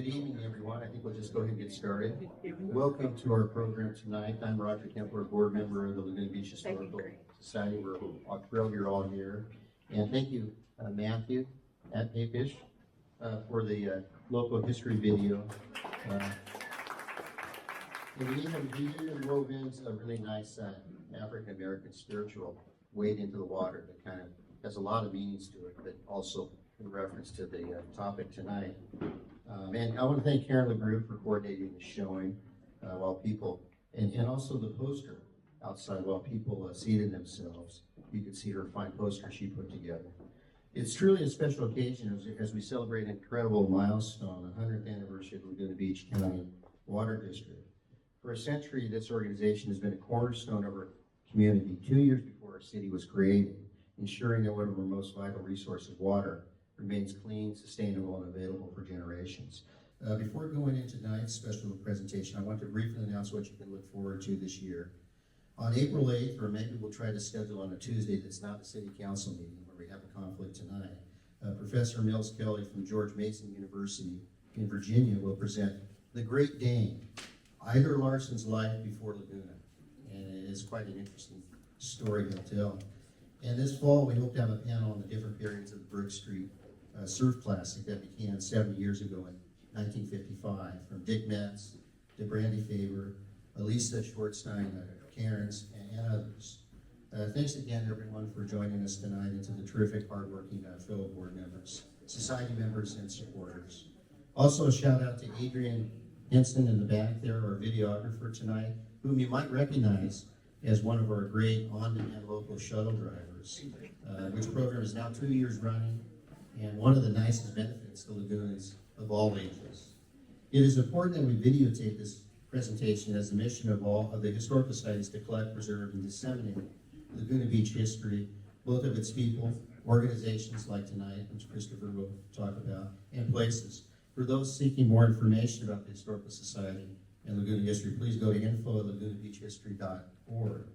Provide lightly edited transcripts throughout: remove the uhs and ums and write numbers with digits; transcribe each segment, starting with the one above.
Good evening, everyone. I think we'll just go ahead and get started. Welcome to our program tonight. I'm Roger Kempler, board member of the Laguna Beach Historical Society. We're thrilled you're all here. And thank you, Matthew at Apish, for the local history video. And we even wove in a really nice African-American spiritual weight into the water that kind of has a lot of meanings to it, but also in reference to the topic tonight. And I want to thank Karen LeGroux for coordinating the showing while people, and also the poster outside while people seated themselves. You can see her fine poster she put together. It's truly a special occasion as we celebrate an incredible milestone, the 100th anniversary of the Laguna Beach County Water District. For a century, this organization has been a cornerstone of our community. 2 years before our city was created, ensuring that one of our most vital resources, water, remains clean, sustainable, and available for generations. Before going into tonight's special presentation, I want to briefly announce what you can look forward to this year. On April 8th, or maybe we'll try to schedule on a Tuesday that's not the city council meeting where we have a conflict tonight, Professor Mills Kelly from George Mason University in Virginia will present The Great Dane, Ida Larson's Life Before Laguna. And it is quite an interesting story he'll tell. And this fall, we hope to have a panel on the different periods of the Brook Street surf classic that began 70 years ago in 1955, from Dick Metz to Brandy Faber, Elisa Schwartzstein, Cairns, and others. Thanks again, everyone, for joining us tonight, and to the terrific, hardworking fellow board members, society members, and supporters. Also, a shout out to Adrian Henson in the back there, our videographer tonight, whom you might recognize as one of our great on-demand local shuttle drivers, which program is now 2 years running, and one of the nicest benefits to Lagoonans of all ages. It is important that we videotape this presentation as the mission of all of the historical societies to collect, preserve, and disseminate Laguna Beach history, both of its people, organizations like tonight, which Christopher will talk about, and places. For those seeking more information about the Historical Society and Laguna history, please go to info@lagunabeachhistory.org.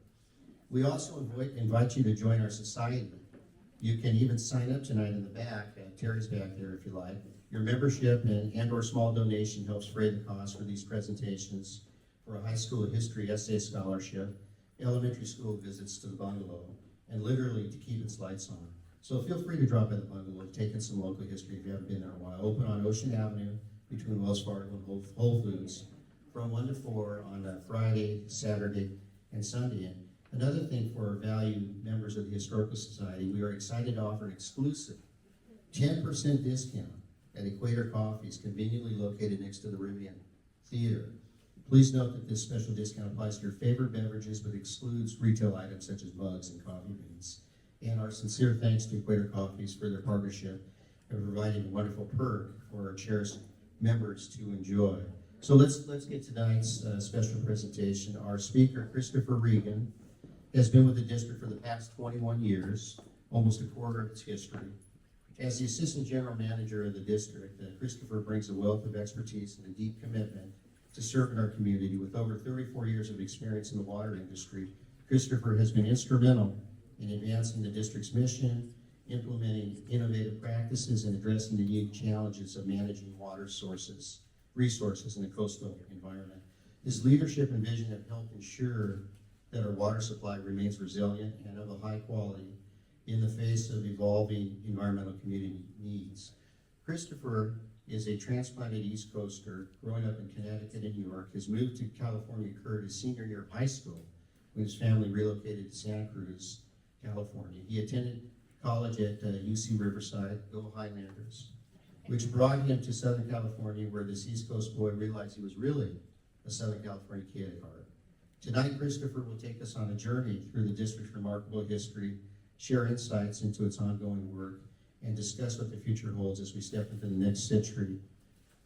We also invite you to join our society. You can even sign up tonight in the back, Terry's back there if you like. Your membership and or small donation helps fray the cost for these presentations, for a high school history essay scholarship, elementary school visits to the bungalow, and literally to keep its lights on. So feel free to drop by the bungalow, take in some local history if you haven't been there in a while. Open on Ocean Avenue between Wells Fargo and Whole Foods from 1 to 4 on Friday, Saturday, and Sunday. And another thing for our valued members of the Historical Society, we are excited to offer an exclusive 10% discount at Equator Coffees, conveniently located next to the Rivian Theater. Please note that this special discount applies to your favorite beverages, but excludes retail items such as mugs and coffee beans. And our sincere thanks to Equator Coffees for their partnership and providing a wonderful perk for our cherished members to enjoy. So let's get to tonight's special presentation. Our speaker, Christopher Regan, has been with the district for the past 21 years, almost a quarter of its history. As the assistant general manager of the district, Christopher brings a wealth of expertise and a deep commitment to serving our community. With over 34 years of experience in the water industry, Christopher has been instrumental in advancing the district's mission, implementing innovative practices, and addressing the unique challenges of managing water resources in a coastal environment. His leadership and vision have helped ensure that our water supply remains resilient and of a high quality in the face of evolving environmental community needs. Christopher is a transplanted East Coaster, growing up in Connecticut and New York. His move to California occurred his senior year of high school when his family relocated to Santa Cruz, California. He attended college at UC Riverside, Go Highlanders, which brought him to Southern California, where this East Coast boy realized he was really a Southern California kid at heart. Tonight, Christopher will take us on a journey through the district's remarkable history, share insights into its ongoing work, and discuss what the future holds as we step into the next century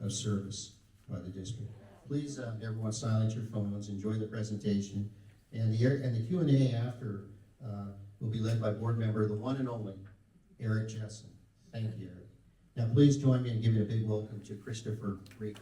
of service by the district. Please, everyone, silence your phones, enjoy the presentation, and the Q&A after will be led by board member, the one and only, Eric Jessen. Thank you, Eric. Now, please join me in giving a big welcome to Christopher Regan.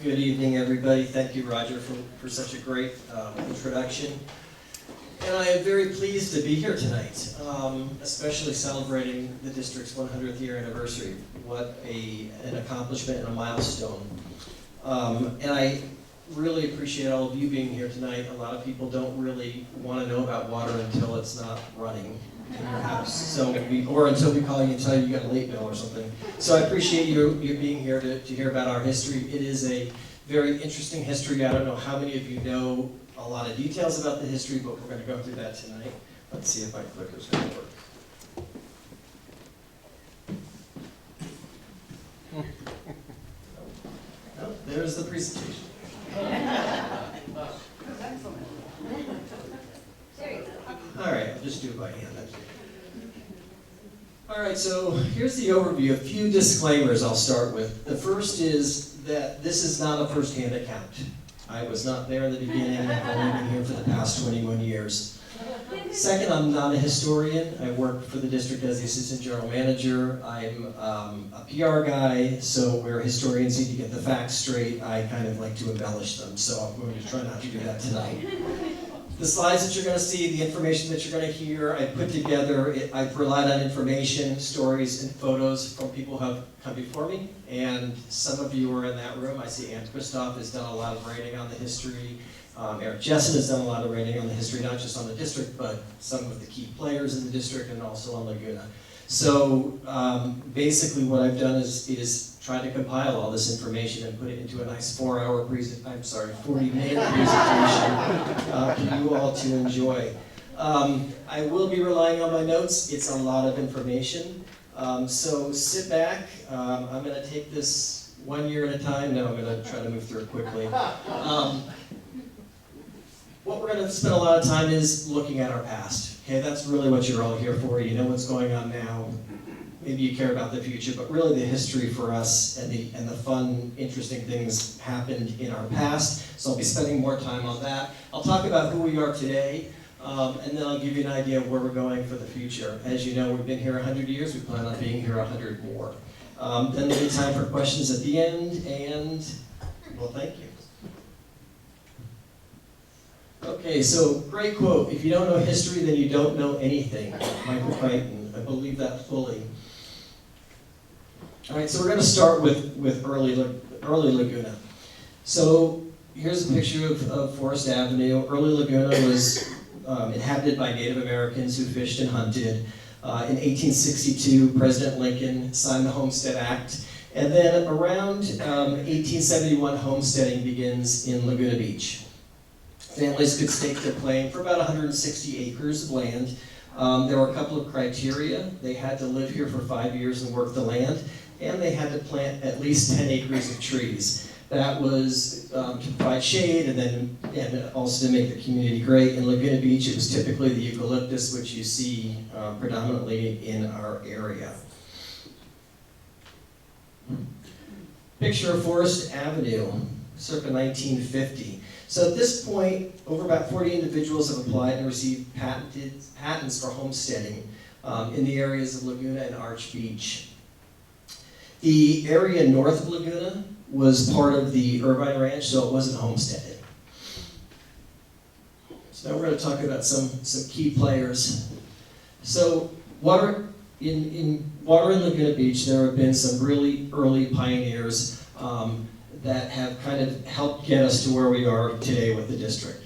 Good evening, everybody. Thank you, Roger, for such a great introduction. And I am very pleased to be here tonight, especially celebrating the district's 100th year anniversary. What an accomplishment and a milestone. And I really appreciate all of you being here tonight. A lot of people don't really want to know about water until it's not running in your house. Or until we call you and tell you got a late bill or something. So I appreciate you being here to hear about our history. It is a very interesting history. I don't know how many of you know a lot of details about the history, but we're going to go through that tonight. Let's see if my clicker's going to work. Oh, there's the presentation. All right, I'll just do it by hand. All right, so here's the overview. A few disclaimers I'll start with. The first is that this is not a first-hand account. I was not there in the beginning. I've only been here for the past 21 years. Second, I'm not a historian. I work for the district as the assistant general manager. I'm a PR guy, so where historians need to get the facts straight, I kind of like to embellish them, so I'm going to try not to do that tonight. The slides that you're going to see, the information that you're going to hear, I put together, I've relied on information, stories, and photos from people who have come before me, and some of you are in that room. I see Ann Christoph has done a lot of writing on the history. Eric Jessen has done a lot of writing on the history, not just on the district, but some of the key players in the district and also on Laguna. So basically what I've done is try to compile all this information and put it into a nice 40-minute presentation for you all to enjoy. I will be relying on my notes. It's a lot of information. So sit back. I'm going to take this 1 year at a time. No, I'm going to try to move through it quickly. What we're going to spend a lot of time is looking at our past. Okay, that's really what you're all here for. You know what's going on now. Maybe you care about the future, but really the history for us and the fun, interesting things happened in our past. So I'll be spending more time on that. I'll talk about who we are today, and then I'll give you an idea of where we're going for the future. As you know, we've been here 100 years. We plan on being here 100 more. Then there'll be time for questions at the end, and well, thank you. Okay, so great quote. If you don't know history, then you don't know anything. Michael Crichton. I believe that fully. All right, so we're going to start with early Laguna. So here's a picture of Forest Avenue. Early Laguna was inhabited by Native Americans who fished and hunted. In 1862, President Lincoln signed the Homestead Act. And then around 1871, homesteading begins in Laguna Beach. Families could stake their claim for about 160 acres of land. There were a couple of criteria. They had to live here for 5 years and work the land, and they had to plant at least 10 acres of trees. That was to provide shade and also to make the community great. In Laguna Beach, it was typically the eucalyptus, which you see predominantly in our area. Picture of Forest Avenue, circa 1950. So at this point, over about 40 individuals have applied and received patents for homesteading in the areas of Laguna and Arch Beach. The area north of Laguna was part of the Irvine Ranch, so it wasn't homesteaded. So now we're going to talk about some key players. So water in Laguna Beach, there have been some really early pioneers that have kind of helped get us to where we are today with the district.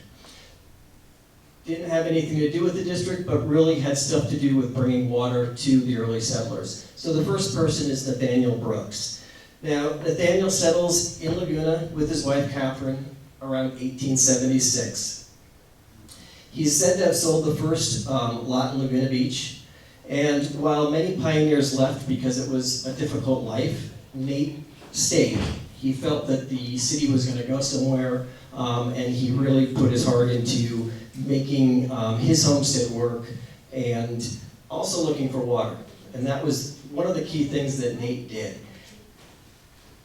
Didn't have anything to do with the district, but really had stuff to do with bringing water to the early settlers. So the first person is Nathaniel Brooks. Now, Nathaniel settles in Laguna with his wife Catherine around 1876. He's said to have sold the first lot in Laguna Beach, and while many pioneers left because it was a difficult life, Nate stayed. He felt that the city was going to go somewhere, and he really put his heart into making his homestead work and also looking for water. And that was one of the key things that Nate did.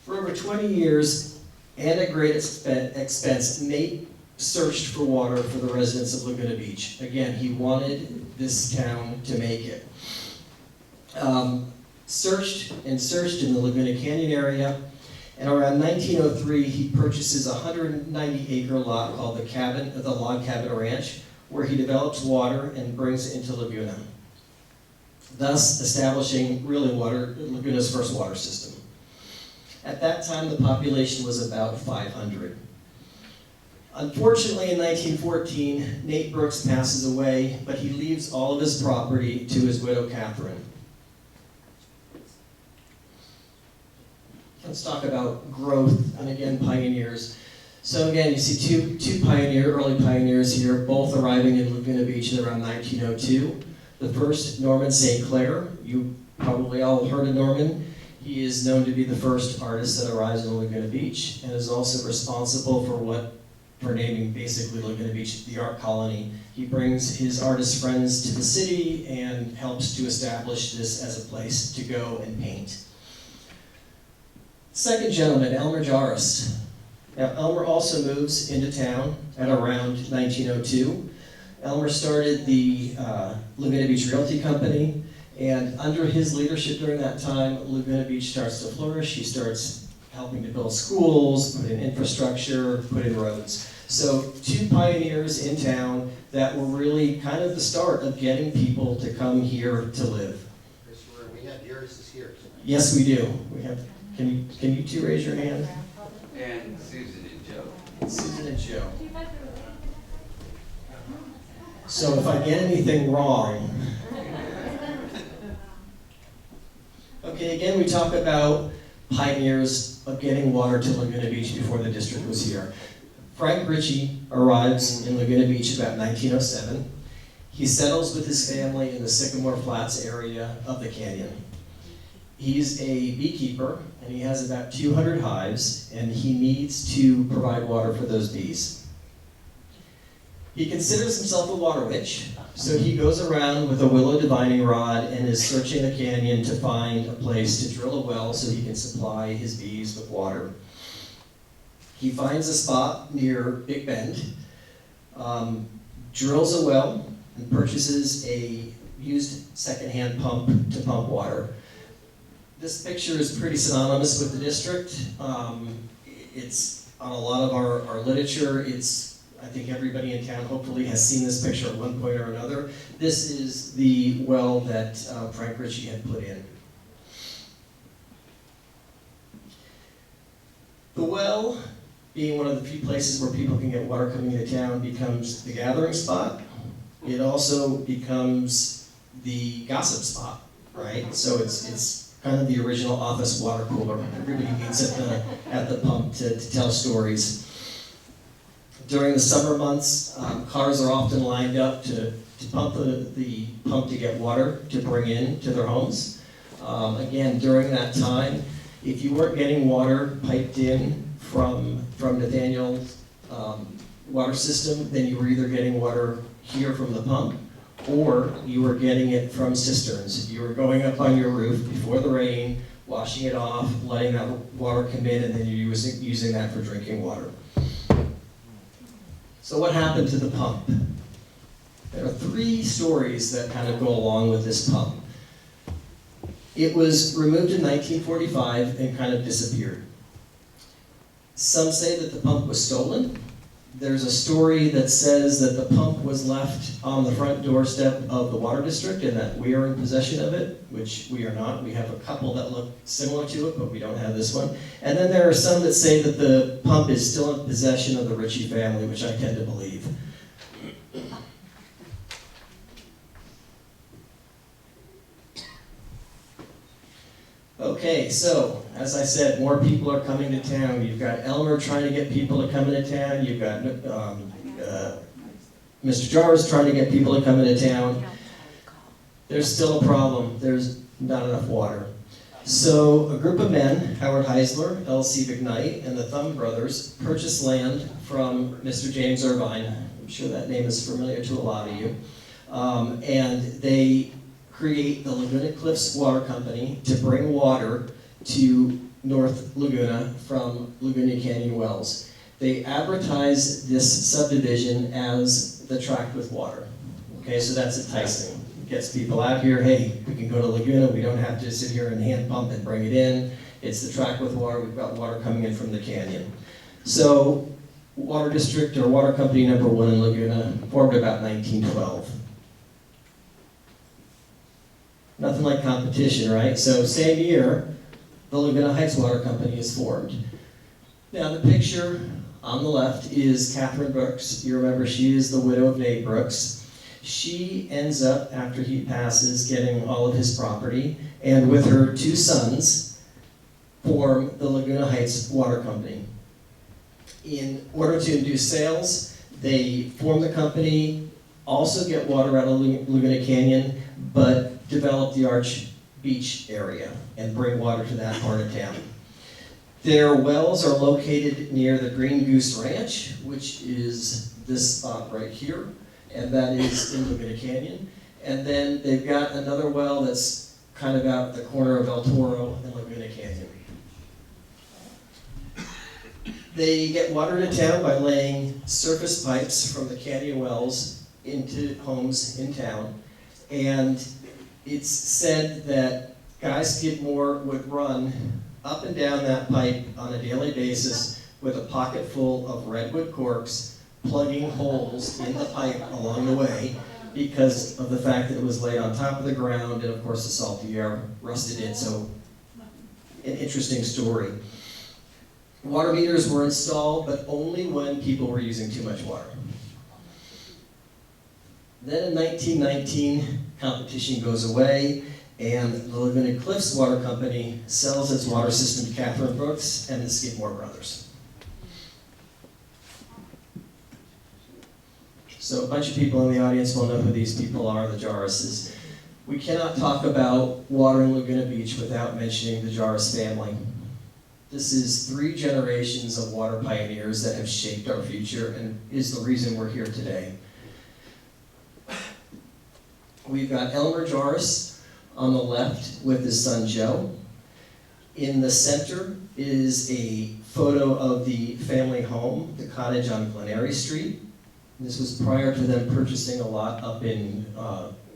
For over 20 years, and at great expense, Nate searched for water for the residents of Laguna Beach. Again, he wanted this town to make it. Searched and searched in the Laguna Canyon area, And around 1903, he purchases a 190-acre lot called the Log Cabin Ranch, where he develops water and brings it into Laguna, thus establishing really Laguna's first water system. At that time, the population was about 500. Unfortunately, in 1914, Nate Brooks passes away, but he leaves all of his property to his widow, Catherine. Let's talk about growth, and again, pioneers. So again, you see two early pioneers here, both arriving in Laguna Beach in around 1902. The first, Norman St. Clair. You probably all heard of Norman. He is known to be the first artist that arrives in Laguna Beach, and is also responsible for naming basically Laguna Beach the art colony. He brings his artist friends to the city and helps to establish this as a place to go and paint. Second gentleman, Elmer Jarvis. Now, Elmer also moves into town at around 1902. Elmer started the Laguna Beach Realty Company, and under his leadership during that time, Laguna Beach starts to flourish. He starts helping to build schools, put in infrastructure, put in roads. So two pioneers in town that were really kind of the start of getting people to come here to live. We have Darius here. Yes, we do. We have. Can you two raise your hand? And Susan and Joe. Susan and Joe. So if I get anything wrong. Okay, again, we talk about pioneers of getting water to Laguna Beach before the district was here. Frank Ritchie arrives in Laguna Beach about 1907. He settles with his family in the Sycamore Flats area of the canyon. He's a beekeeper, and he has about 200 hives, and he needs to provide water for those bees. He considers himself a water witch, so he goes around with a willow divining rod and is searching the canyon to find a place to drill a well so he can supply his bees with water. He finds a spot near Big Bend, drills a well, and purchases a used secondhand pump to pump water. This picture is pretty synonymous with the district. It's on a lot of our literature. I think everybody in town hopefully has seen this picture at one point or another. This is the well that Frank Ritchie had put in. The well, being one of the few places where people can get water coming into town, becomes the gathering spot. It also becomes the gossip spot, right? So it's kind of the original office water cooler. Everybody meets at the pump to tell stories. During the summer months, cars are often lined up to pump the pump to get water to bring in to their homes. Again, during that time, if you weren't getting water piped in from Nathaniel's water system, then you were either getting water here from the pump, or you were getting it from cisterns. You were going up on your roof before the rain, washing it off, letting that water come in, and then you're using that for drinking water. So what happened to the pump? There are three stories that kind of go along with this pump. It was removed in 1945 and kind of disappeared. Some say that the pump was stolen. There's a story that says that the pump was left on the front doorstep of the water district and that we are in possession of it, which we are not. We have a couple that look similar to it, but we don't have this one. And then there are some that say that the pump is still in possession of the Ritchie family, which I tend to believe. Okay, so, as I said, more people are coming to town. You've got Elmer trying to get people to come into town. You've got Mr. Jarvis trying to get people to come into town. There's still a problem. There's not enough water. So, a group of men, Howard Heisler, L.C. McKnight, and the Thumb brothers, purchased land from Mr. James Irvine. I'm sure that name is familiar to a lot of you. And they create the Laguna Cliffs Water Company to bring water to North Laguna from Laguna Canyon wells. They advertise this subdivision as the tract with water. Okay, so that's enticing. It gets people out here, hey, we can go to Laguna, we don't have to sit here and hand pump and bring it in. It's the track with water. We've got water coming in from the canyon. So water district or water company number 1 in Laguna formed about 1912. Nothing like competition, right? So same year, the Laguna Heights Water Company is formed. Now the picture on the left is Catherine Brooks. You remember she is the widow of Nate Brooks. She ends up, after he passes, getting all of his property, and with her 2 sons, form the Laguna Heights Water Company. In order to induce sales, they form the company, also get water out of Laguna Canyon, but develop the Arch Beach area and bring water to that part of town. Their wells are located near the Green Goose Ranch, which is this spot right here, and that is in Laguna Canyon. And then they've got another well that's kind of out at the corner of El Toro and Laguna Canyon. They get water to town by laying surface pipes from the canyon wells into homes in town. And it's said that Guy Skidmore would run up and down that pipe on a daily basis with a pocket full of redwood corks, plugging holes in the pipe along the way because of the fact that it was laid on top of the ground, and of course the salty air rusted it, so an interesting story. Water meters were installed, but only when people were using too much water. Then in 1919, competition goes away, and the Laguna Cliffs Water Company sells its water system to Catherine Brooks and the Skidmore brothers. So a bunch of people in the audience will know who these people are, the Jarrises. We cannot talk about water in Laguna Beach without mentioning the Jarris family. This is 3 generations of water pioneers that have shaped our future and is the reason we're here today. We've got Elmer Jarris on the left with his son Joe. In the center is a photo of the family home, the cottage on Glenary Street. This was prior to them purchasing a lot up in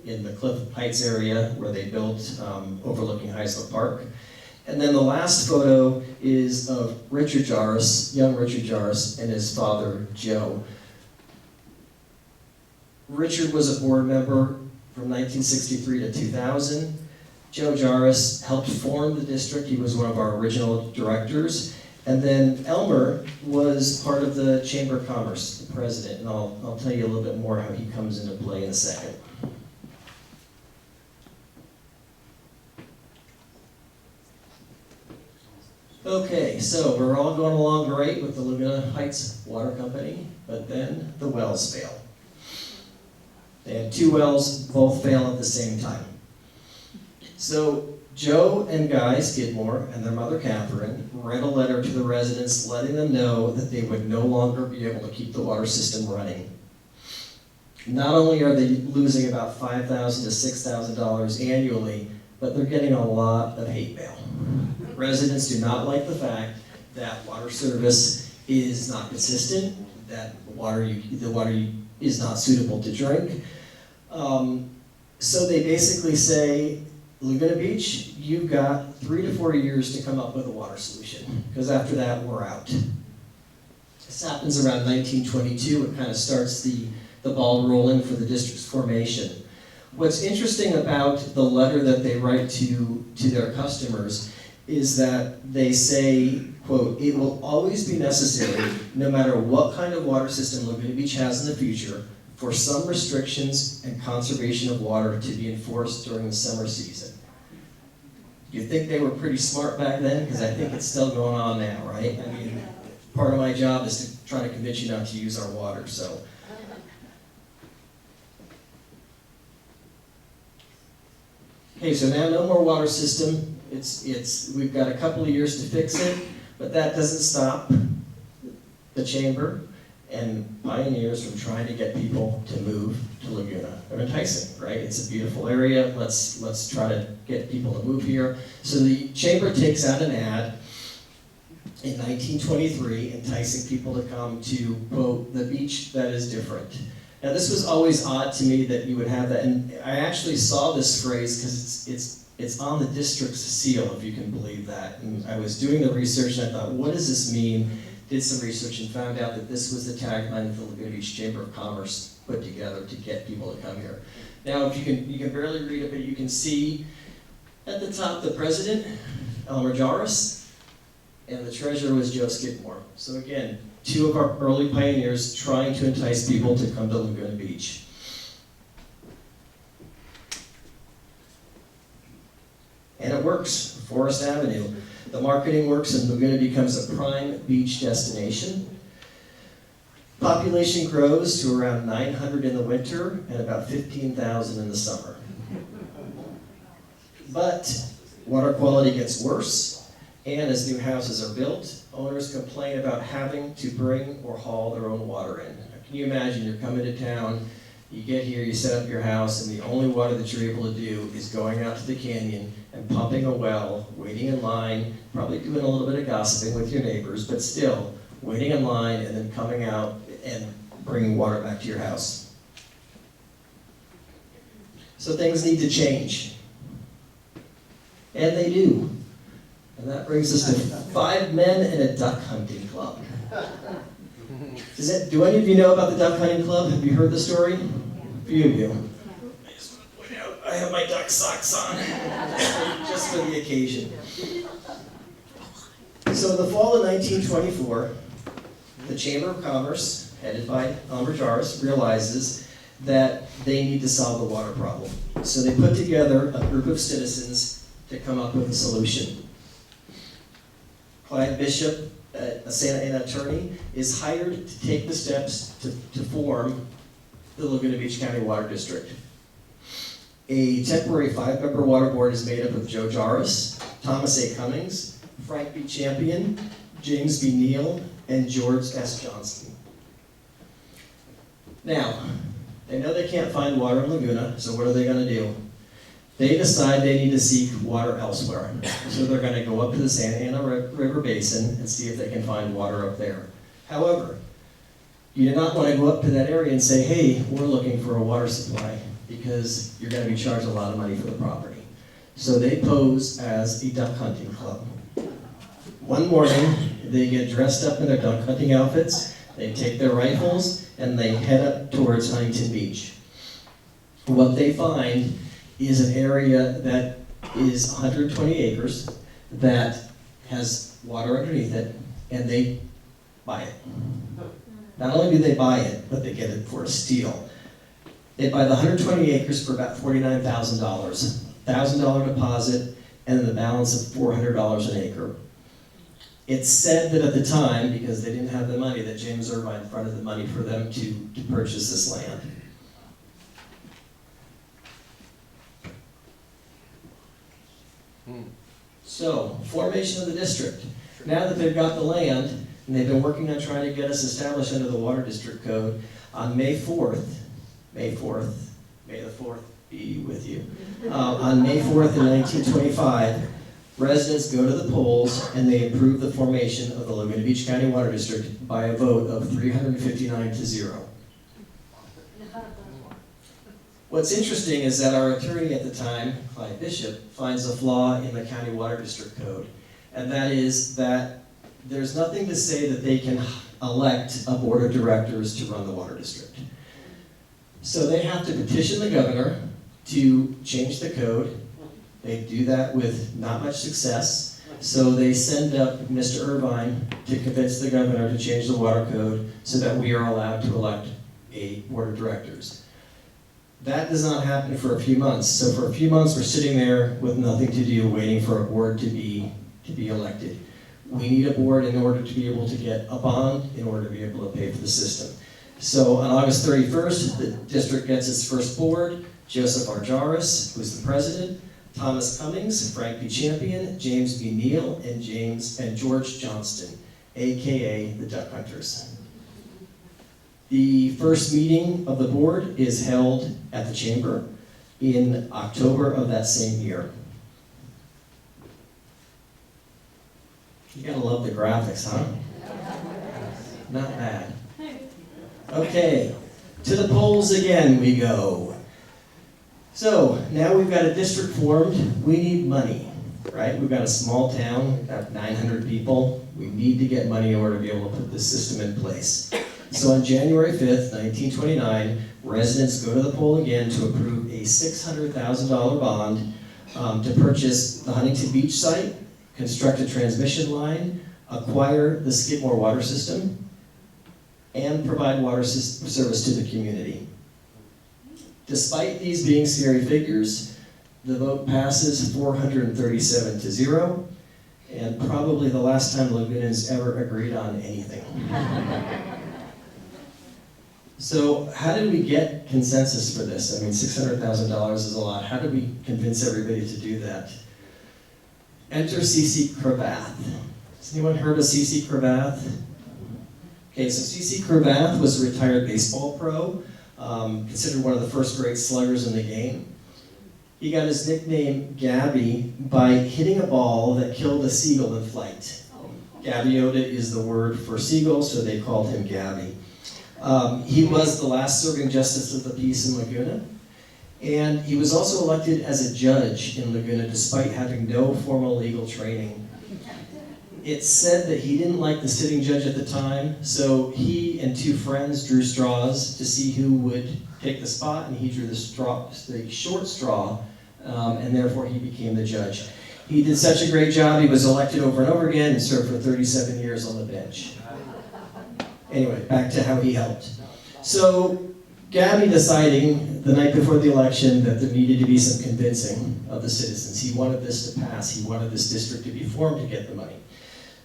the Cliff Heights area where they built overlooking Heisler Park. And then the last photo is of Richard Jarris, young Richard Jarris, and his father, Joe. Richard was a board member from 1963 to 2000. Joe Jarris helped form the district. He was one of our original directors. And then Elmer was part of the Chamber of Commerce, the president, and I'll tell you a little bit more how he comes into play in a second. Okay, so we're all going along great with the Laguna Heights Water Company, but then the wells fail. They had 2 wells, both fail at the same time. So Joe and Guy Skidmore and their mother Catherine read a letter to the residents letting them know that they would no longer be able to keep the water system running. Not only are they losing about $5,000 to $6,000 annually, but they're getting a lot of hate mail. Residents do not like the fact that water service is not consistent, that the water is not suitable to drink. So they basically say, Laguna Beach, you've got 3 to 4 years to come up with a water solution, because after that, we're out. This happens around 1922. It kind of starts the ball rolling for the district's formation. What's interesting about the letter that they write to their customers is that they say, quote, "It will always be necessary, no matter what kind of water system Laguna Beach has in the future, for some restrictions and conservation of water to be enforced during the summer season." You'd think they were pretty smart back then, because I think it's still going on now, right? I mean, part of my job is to try to convince you not to use our water, so. Okay, so now no more water system. We've got a couple of years to fix it, but that doesn't stop the chamber and pioneers from trying to get people to move to Laguna. They're enticing, right? It's a beautiful area. Let's try to get people to move here. So the chamber takes out an ad in 1923 enticing people to come to, quote, the beach that is different. Now this was always odd to me that you would have that, and I actually saw this phrase because it's It's on the district's seal, if you can believe that. And I was doing the research and I thought, what does this mean? Did some research and found out that this was the tagline that the Laguna Beach Chamber of Commerce put together to get people to come here. Now, if you can barely read it, but you can see at the top the president, Elmer Jarvis, and the treasurer was Joe Skidmore. So again, two of our early pioneers trying to entice people to come to Laguna Beach. And it works, Forest Avenue. The marketing works and Laguna becomes a prime beach destination. Population grows to around 900 in the winter and about 15,000 in the summer. But water quality gets worse, and as new houses are built, owners complain about having to bring or haul their own water in. Can you imagine, you're coming to town, you get here, you set up your house, and the only water that you're able to do is going out to the canyon and pumping a well, waiting in line, probably doing a little bit of gossiping with your neighbors, but still, waiting in line and then coming out and bringing water back to your house. So things need to change. And they do. And that brings us to 5 men and a duck hunting club. Do any of you know about the duck hunting club? Have you heard the story? A few of you. I just want to point out, I have my duck socks on, just for the occasion. So in the fall of 1924, the Chamber of Commerce, headed by Elmer Jarvis, realizes that they need to solve the water problem. So they put together a group of citizens to come up with a solution. Clyde Bishop, a Santa Ana attorney, is hired to take the steps to form the Laguna Beach County Water District. A temporary 5-member water board is made up of Joe Jarvis, Thomas A. Cummings, Frank B. Champion, James B. Neal, and George S. Johnston. Now, they know they can't find water in Laguna, so what are they going to do? They decide they need to seek water elsewhere. So they're going to go up to the Santa Ana River Basin and see if they can find water up there. However, you do not want to go up to that area and say, hey, we're looking for a water supply, because you're going to be charged a lot of money for the property. So they pose as a duck hunting club. One morning, they get dressed up in their duck hunting outfits, they take their rifles, and they head up towards Huntington Beach. What they find is an area that is 120 acres that has water underneath it, and they buy it. Not only do they buy it, but they get it for a steal. They buy the 120 acres for about $49,000, $1,000 deposit, and then the balance of $400 an acre. It's said that at the time, because they didn't have the money, that James Irvine fronted the money for them to purchase this land. So, formation of the district. Now that they've got the land, and they've been working on trying to get us established under the Water District Code, on May the 4th be with you. On May 4th in 1925, residents go to the polls and they approve the formation of the Laguna Beach County Water District by a vote of 359 to 0. What's interesting is that our attorney at the time, Clyde Bishop, finds a flaw in the County Water District Code, and that is that there's nothing to say that they can elect a board of directors to run the water district. So they have to petition the governor to change the code. They do that with not much success, so they send up Mr. Irvine to convince the governor to change the water code so that we are allowed to elect a board of directors. That does not happen for a few months. So for a few months, we're sitting there with nothing to do, waiting for a board to be elected. We need a board in order to be able to get a bond, in order to be able to pay for the system. So on August 31st, the district gets its first board. Joseph R. Jarvis, who's the president, Thomas Cummings, Frank B. Champion, James B. Neal, and George Johnston, AKA the Duck Hunters. The first meeting of the board is held at the chamber in October of that same year. You gotta love the graphics, huh? Not bad. Okay, to the polls again we go. So now we've got a district formed, we need money, right? We've got a small town, we've got 900 people. We need to get money in order to be able to put this system in place. So on January 5th, 1929, residents go to the poll again to approve a $600,000 bond to purchase the Huntington Beach site, construct a transmission line, acquire the Skidmore water system, and provide water service to the community. Despite these being scary figures, the vote passes 437 to 0, and probably the last time Lagunans ever agreed on anything. So how did we get consensus for this? I mean, $600,000 is a lot. How did we convince everybody to do that? Enter C.C. Cravath. Has anyone heard of C.C. Cravath? Okay, so C.C. Cravath was a retired baseball pro, considered one of the first great sluggers in the game. He got his nickname Gabby by hitting a ball that killed a seagull in flight. Gaviota is the word for seagull, so they called him Gabby. He was the last serving justice of the peace in Laguna, and he was also elected as a judge in Laguna despite having no formal legal training. It's said that he didn't like the sitting judge at the time, so he and two friends drew straws to see who would take the spot, and he drew the short straw, and therefore he became the judge. He did such a great job, he was elected over and over again and served for 37 years on the bench. Anyway, back to how he helped. So, Gabby deciding the night before the election that there needed to be some convincing of the citizens. He wanted this to pass. He wanted this district to be formed to get the money.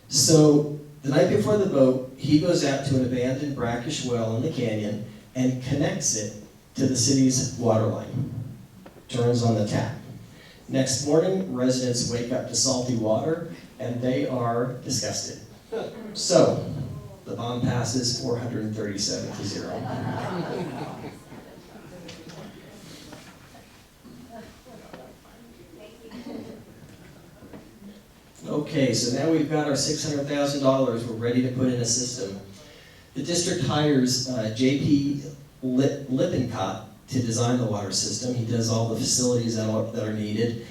So, the night before the vote, he goes out to an abandoned brackish well in the canyon and connects it to the city's water line. Turns on the tap. Next morning, residents wake up to salty water, and they are disgusted. So, the bond passes 437 to 0. Okay, so now we've got our $600,000. We're ready to put in a system. The district hires J.P. Lippincott to design the water system. He does all the facilities that are needed.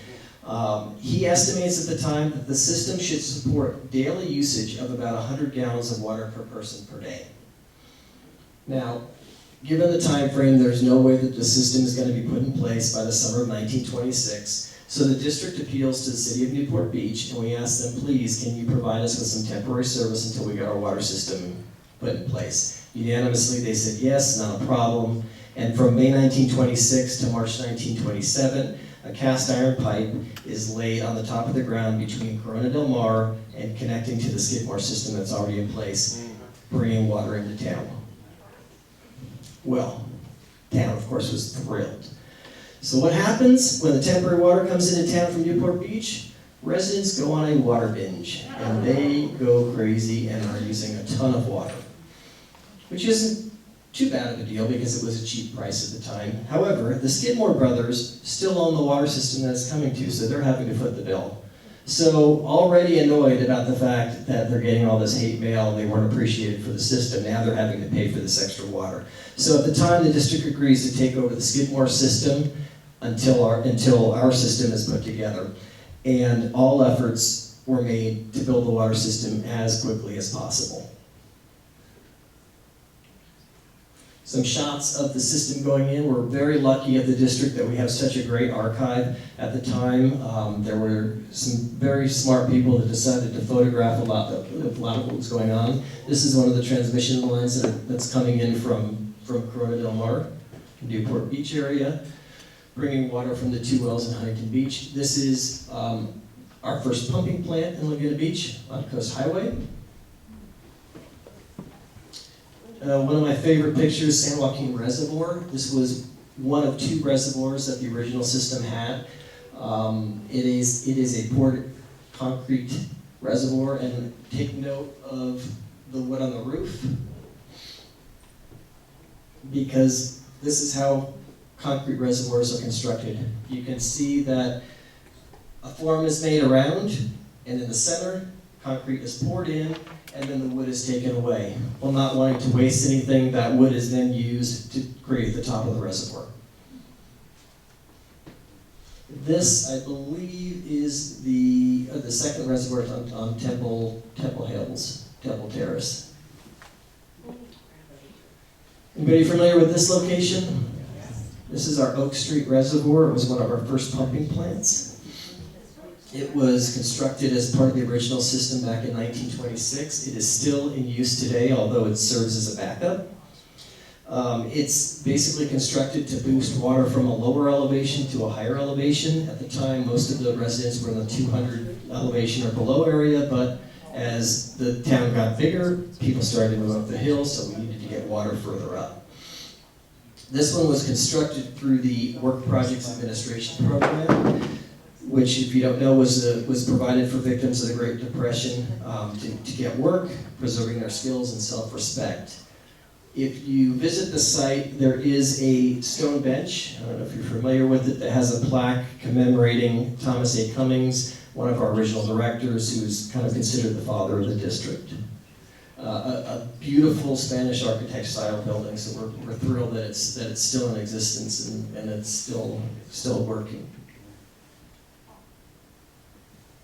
He estimates at the time that the system should support daily usage of about 100 gallons of water per person per day. Now, given the time frame, there's no way that the system is going to be put in place by the summer of 1926. So the district appeals to the city of Newport Beach, and we ask them, please, can you provide us with some temporary service until we get our water system put in place? Unanimously, they said yes, not a problem. And from May 1926 to March 1927, a cast iron pipe is laid on the top of the ground between Corona del Mar and connecting to the Skidmore system that's already in place, bringing water into town. Well, town, of course, was thrilled. So what happens when the temporary water comes into town from Newport Beach? Residents go on a water binge, and they go crazy and are using a ton of water, which isn't too bad of a deal because it was a cheap price at the time. However, the Skidmore brothers still own the water system that it's coming to, so they're having to foot the bill. So already annoyed about the fact that they're getting all this hate mail and they weren't appreciated for the system, now they're having to pay for this extra water. So at the time, the district agrees to take over the Skidmore system until our system is put together. And all efforts were made to build the water system as quickly as possible. Some shots of the system going in. We're very lucky at the district that we have such a great archive. At the time, there were some very smart people that decided to photograph a lot of what was going on. This is one of the transmission lines that's coming in from Corona del Mar, Newport Beach area, bringing water from the two wells in Huntington Beach. This is our first pumping plant in Laguna Beach on Coast Highway. One of my favorite pictures, San Joaquin Reservoir. This was one of two reservoirs that the original system had. It is a poured concrete reservoir, and take note of the wood on the roof, because this is how concrete reservoirs are constructed. You can see that a form is made around, and in the center, concrete is poured in, and then the wood is taken away. Well, not wanting to waste anything, that wood is then used to create the top of the reservoir. This, I believe, is the second reservoir on Temple Hills, Temple Terrace. Anybody familiar with this location? This is our Oak Street Reservoir. It was one of our first pumping plants. It was constructed as part of the original system back in 1926. It is still in use today, although it serves as a backup. It's basically constructed to boost water from a lower elevation to a higher elevation. At the time, most of the residents were in the 200 elevation or below area, but as the town got bigger, people started to move up the hill, so we needed to get water further up. This one was constructed through the Work Projects Administration Program, which, if you don't know, was provided for victims of the Great Depression to get work, preserving their skills and self-respect. If you visit the site, there is a stone bench, I don't know if you're familiar with it, that has a plaque commemorating Thomas A. Cummings, one of our original directors, who's kind of considered the father of the district. A beautiful Spanish architect style building, so we're thrilled that it's still in existence and it's still working.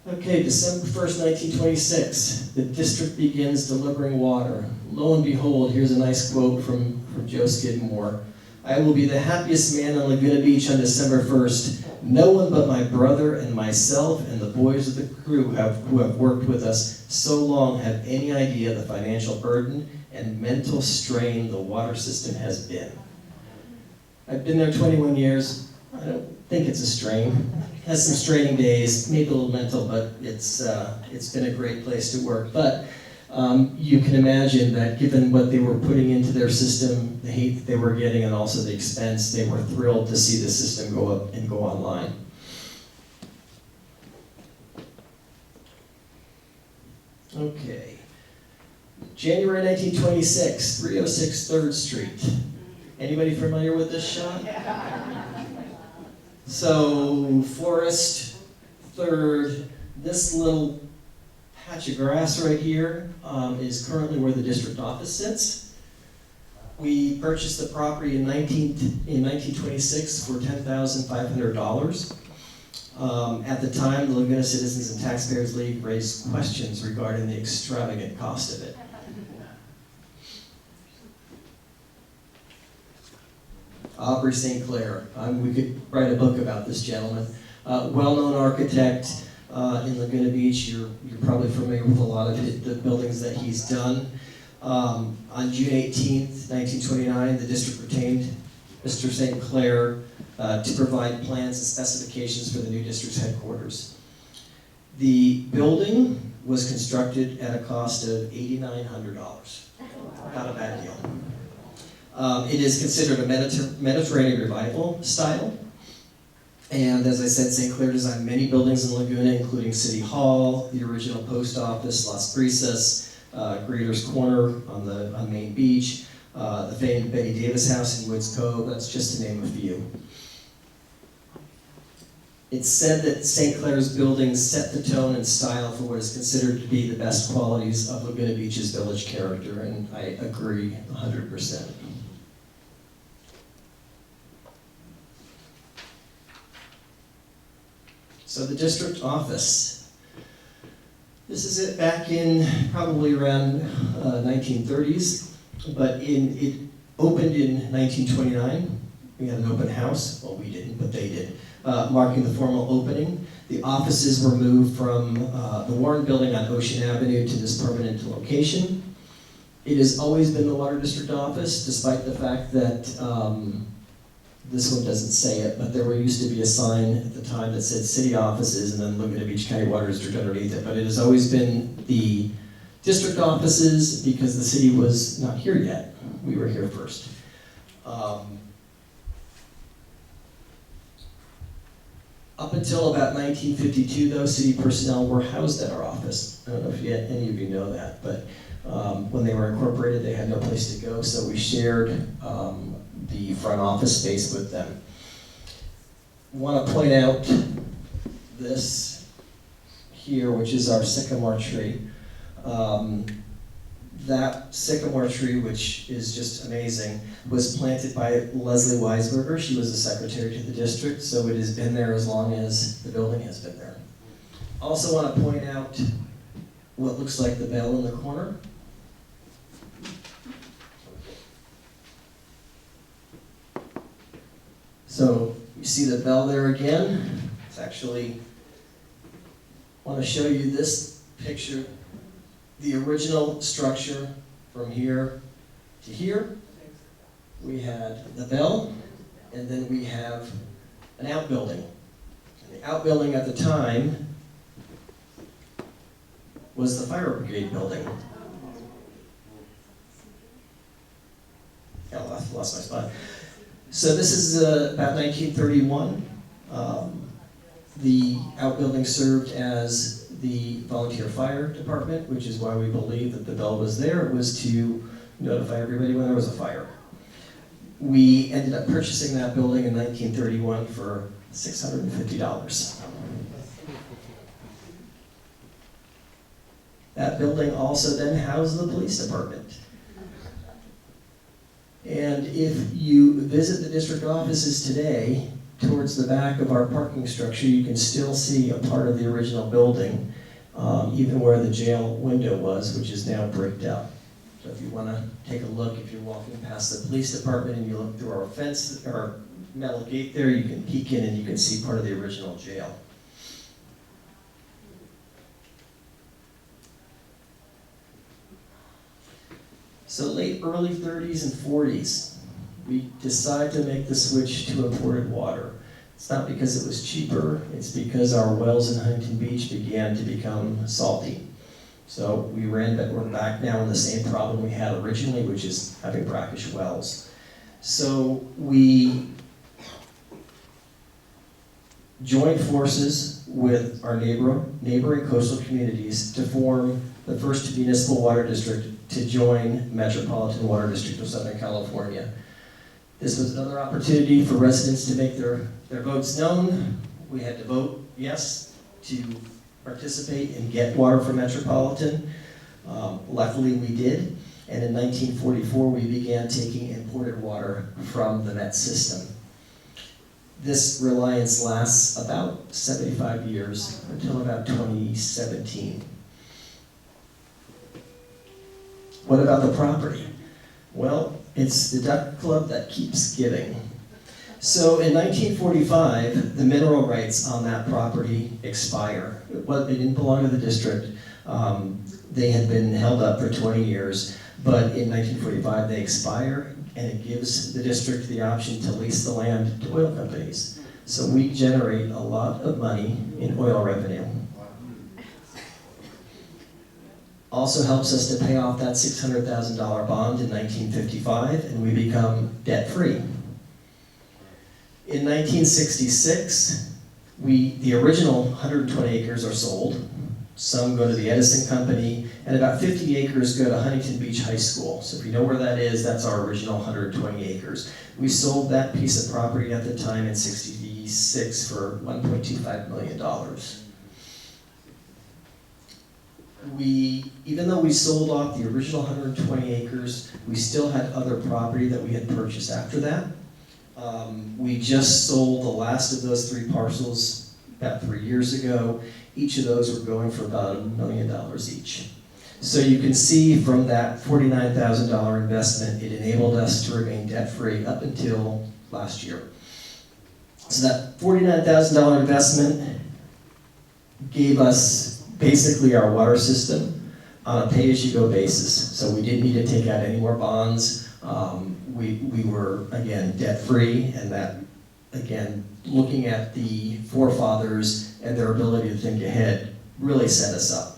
Okay, December 1st, 1926, the district begins delivering water. Lo and behold, here's a nice quote from Joe Skidmore. "I will be the happiest man on Laguna Beach on December 1st. No one but my brother and myself and the boys of the crew who have worked with us so long have any idea the financial burden and mental strain the water system has been." I've been there 21 years. I don't think it's a strain. It has some straining days, maybe a little mental, but it's been a great place to work. But you can imagine that given what they were putting into their system, the heat that they were getting, and also the expense, they were thrilled to see the system go up and go online. Okay. January 1926, 306 3rd Street. Anybody familiar with this shot? So, Forest, 3rd, this little patch of grass right here is currently where the district office sits. We purchased the property in 1926 for $10,500. At the time, the Laguna Citizens and Taxpayers League raised questions regarding the extravagant cost of it. Aubrey St. Clair. We could write a book about this gentleman. Well-known architect in Laguna Beach. You're probably familiar with a lot of the buildings that he's done. On June 18th, 1929, the district retained Mr. St. Clair to provide plans and specifications for the new district's headquarters. The building was constructed at a cost of $8,900. Not a bad deal. It is considered a Mediterranean revival style. And as I said, St. Clair designed many buildings in Laguna, including City Hall, the original post office, Las Brisas, Greeter's Corner on Main Beach, the famed Betty Davis House in Woods Cove. That's just to name a few. It's said that St. Clair's buildings set the tone and style for what is considered to be the best qualities of Laguna Beach's village character, and I agree 100%. So the district office. This is it back in probably around 1930s, but it opened in 1929. We had an open house. Well, we didn't, but they did, marking the formal opening. The offices were moved from the Warren Building on Ocean Avenue to this permanent location. It has always been the Water District office, despite the fact that this one doesn't say it, but there used to be a sign at the time that said city offices and then Laguna Beach County Water District underneath it. But it has always been the district offices because the city was not here yet. We were here first. Up until about 1952, though, city personnel were housed at our office. I don't know if any of you know that, but when they were incorporated, they had no place to go, so we shared the front office space with them. I want to point out this here, which is our sycamore tree. That sycamore tree, which is just amazing, was planted by Leslie Weisberger. She was the secretary to the district, so it has been there as long as the building has been there. Also want to point out what looks like the bell in the corner. So you see the bell there again. It's actually, I want to show you this picture. The original structure from here to here. We had the bell, and then we have an outbuilding. And the outbuilding at the time was the fire brigade building. I lost my spot. So this is about 1931. The outbuilding served as the volunteer fire department, which is why we believe that the bell was there. It was to notify everybody when there was a fire. We ended up purchasing that building in 1931 for $650. That building also then housed the police department. And if you visit the district offices today, towards the back of our parking structure, you can still see a part of the original building, even where the jail window was, which is now bricked up. So if you want to take a look, if you're walking past the police department and you look through our fence, our metal gate there, you can peek in and you can see part of the original jail. So early 30s and 40s, we decided to make the switch to imported water. It's not because it was cheaper, it's because our wells in Huntington Beach began to become salty. So we're back now in the same problem we had originally, which is having brackish wells. So we joined forces with our neighboring coastal communities to form the first municipal water district to join Metropolitan Water District of Southern California. This was another opportunity for residents to make their votes known. We had to vote yes to participate and get water from Metropolitan. Luckily we did, and in 1944 we began taking imported water from the Met system. This reliance lasts about 75 years until about 2017. What about the property? Well, it's the duck club that keeps giving. So in 1945, the mineral rights on that property expire. Well, they didn't belong to the district. They had been held up for 20 years, but in 1945 they expire, and it gives the district the option to lease the land to oil companies. So we generate a lot of money in oil revenue. Also helps us to pay off that $600,000 bond in 1955, and we become debt-free. In 1966, the original 120 acres are sold. Some go to the Edison Company, and about 50 acres go to Huntington Beach High School. So if you know where that is, that's our original 120 acres. We sold that piece of property at the time in '66 for $1.25 million. Even though we sold off the original 120 acres, we still had other property that we had purchased after that. We just sold the last of those 3 parcels about 3 years ago. Each of those were going for about $1 million each. So you can see from that $49,000 investment, it enabled us to remain debt-free up until last year. So that $49,000 investment gave us basically our water system on a pay-as-you-go basis. So we didn't need to take out any more bonds. We were, again, debt-free, and that, again, looking at the forefathers and their ability to think ahead really set us up.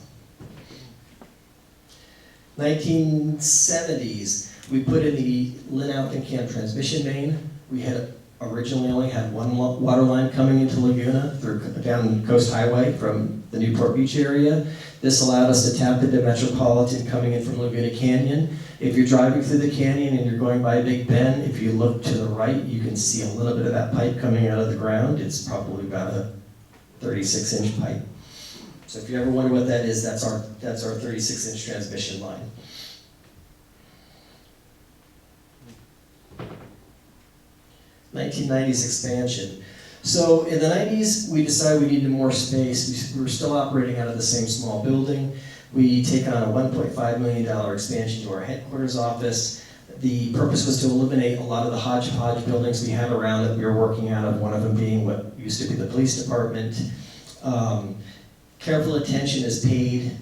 1970s, we put in the Lynn Alpenkamp transmission main. We had originally only had one water line coming into Laguna down Coast Highway from the Newport Beach area. This allowed us to tap into Metropolitan coming in from Laguna Canyon. If you're driving through the canyon and you're going by Big Bend, if you look to the right, you can see a little bit of that pipe coming out of the ground. It's probably about a 36-inch pipe. So if you ever wonder what that is, that's our 36-inch transmission line. 1990s expansion. So in the 90s, we decided we needed more space. We were still operating out of the same small building. We take on a $1.5 million expansion to our headquarters office. The purpose was to eliminate a lot of the hodgepodge buildings we had around that we were working out of, one of them being what used to be the police department. Careful attention is paid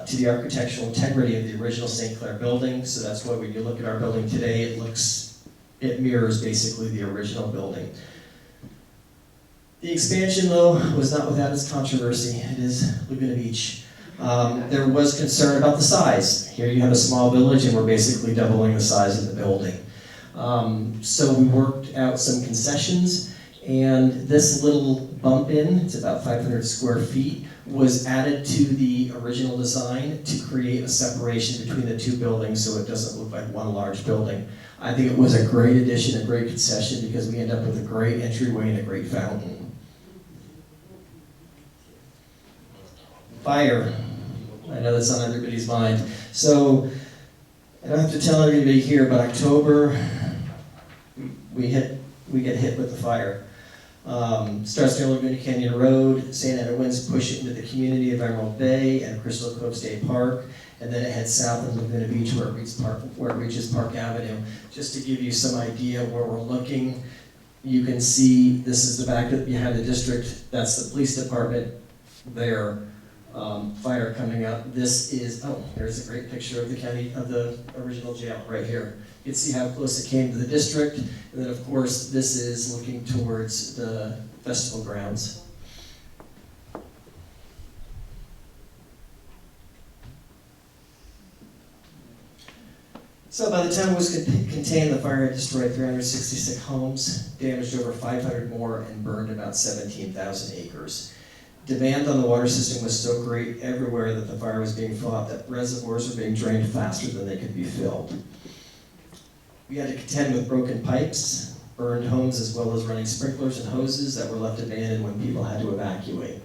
to the architectural integrity of the original St. Clair building, so that's why when you look at our building today, it mirrors basically the original building. The expansion, though, was not without its controversy. It is Laguna Beach. There was concern about the size. Here you have a small village and we're basically doubling the size of the building. So we worked out some concessions, and this little bump in, it's about 500 square feet, was added to the original design to create a separation between the two buildings so it doesn't look like one large building. I think it was a great addition, a great concession, because we end up with a great entryway and a great fountain. Fire. I know that's on everybody's mind. So, I don't have to tell everybody here, but October, we get hit with the fire. Starts near Laguna Canyon Road, St. Anna winds push it into the community of Emerald Bay and Crystal Cove State Park, and then it heads south in Laguna Beach where it reaches Park Avenue. Just to give you some idea where we're looking, you can see this is the back that you have the district, that's the police department there. Fire coming up. This is, there's a great picture of the original jail right here. You can see how close it came to the district, and then of course this is looking towards the festival grounds. So by the time it was contained, the fire had destroyed 366 homes, damaged over 500 more, and burned about 17,000 acres. Demand on the water system was so great everywhere that the fire was being fought that reservoirs were being drained faster than they could be filled. We had to contend with broken pipes, burned homes, as well as running sprinklers and hoses that were left abandoned when people had to evacuate.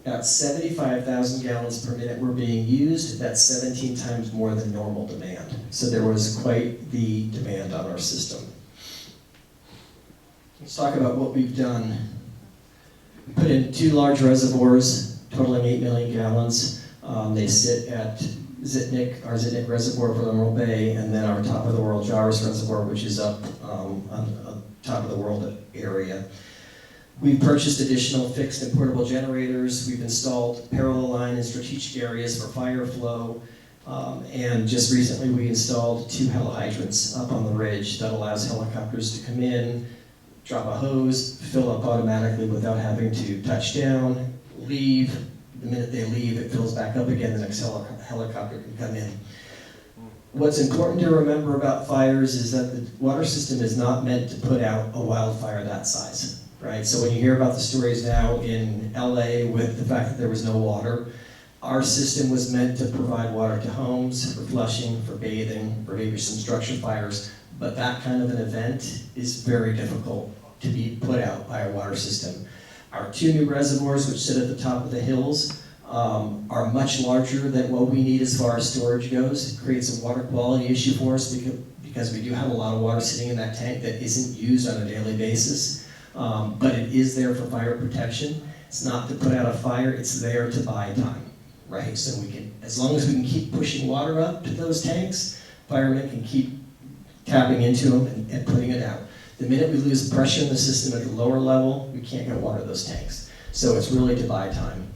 About 75,000 gallons per minute were being used. That's 17 times more than normal demand. So there was quite the demand on our system. Let's talk about what we've done. We put in 2 large reservoirs, totaling 8 million gallons. They sit at our Zitnik Reservoir for Emerald Bay, and then our top of the world Jarvis Reservoir, which is up on top of the world area. We've purchased additional fixed and portable generators. We've installed parallel line in strategic areas for fire flow. And just recently we installed 2 helihydrants up on the ridge that allows helicopters to come in, drop a hose, fill up automatically without having to touch down, leave. The minute they leave, it fills back up again, the next helicopter can come in. What's important to remember about fires is that the water system is not meant to put out a wildfire that size, right? So when you hear about the stories now in LA with the fact that there was no water, our system was meant to provide water to homes, for flushing, for bathing, for maybe some structure fires, but that kind of an event is very difficult to be put out by a water system. Our 2 new reservoirs, which sit at the top of the hills, are much larger than what we need as far as storage goes. It creates a water quality issue for us because we do have a lot of water sitting in that tank that isn't used on a daily basis, but it is there for fire protection. It's not to put out a fire, it's there to buy time, right? So we can, as long as we can keep pushing water up to those tanks, firemen can keep tapping into them and putting it out. The minute we lose pressure in the system at the lower level, we can't get water to those tanks. So it's really to buy time.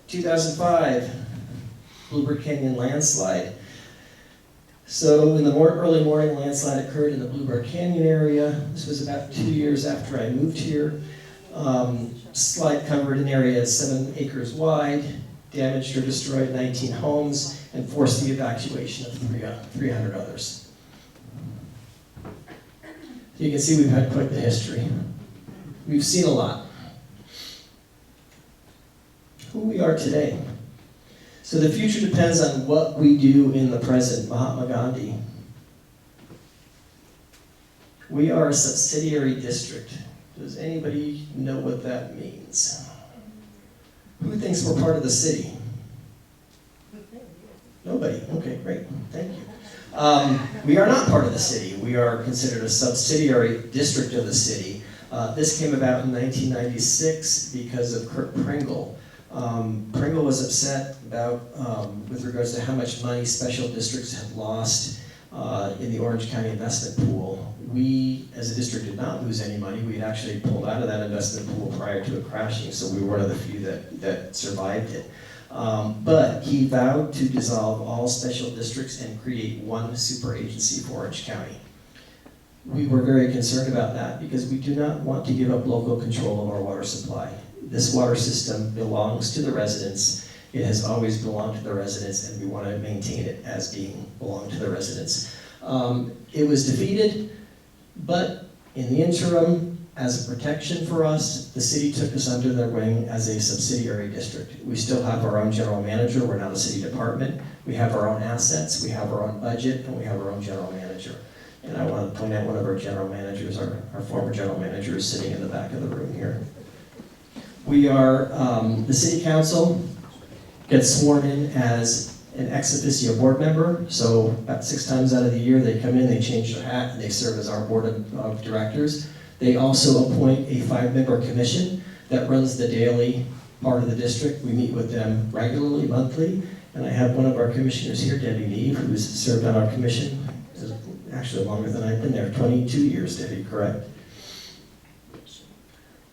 2005, Bluebird Canyon landslide. So in the early morning, landslide occurred in the Bluebird Canyon area. This was about 2 years after I moved here. Slide covered an area 7 acres wide, damaged or destroyed 19 homes, and forced the evacuation of 300 others. You can see we've had quite the history. We've seen a lot. Who we are today. So the future depends on what we do in the present. Mahatma Gandhi. We are a subsidiary district. Does anybody know what that means? Who thinks we're part of the city? Nobody? Okay, great, thank you. We are not part of the city. We are considered a subsidiary district of the city. This came about in 1996 because of Kurt Pringle. Pringle was upset about, with regards to how much money special districts had lost in the Orange County investment pool. We, as a district, did not lose any money. We had actually pulled out of that investment pool prior to it crashing, so we were one of the few that survived it. But he vowed to dissolve all special districts and create one super agency for Orange County. We were very concerned about that because we do not want to give up local control of our water supply. This water system belongs to the residents. It has always belonged to the residents, and we want to maintain it as being belong to the residents. It was defeated, but in the interim, as a protection for us, the city took us under their wing as a subsidiary district. We still have our own general manager. We're not a city department. We have our own assets, we have our own budget, and we have our own general manager. And I want to point out one of our general managers, our former general manager, is sitting in the back of the room here. We are, the city council gets sworn in as an ex officio board member. So about 6 times out of the year, they come in, they change their hat, and they serve as our board of directors. They also appoint a 5-member commission that runs the daily part of the district. We meet with them regularly, monthly, and I have one of our commissioners here, Debbie Neve, who has served on our commission actually longer than I've been there, 22 years, Debbie, correct?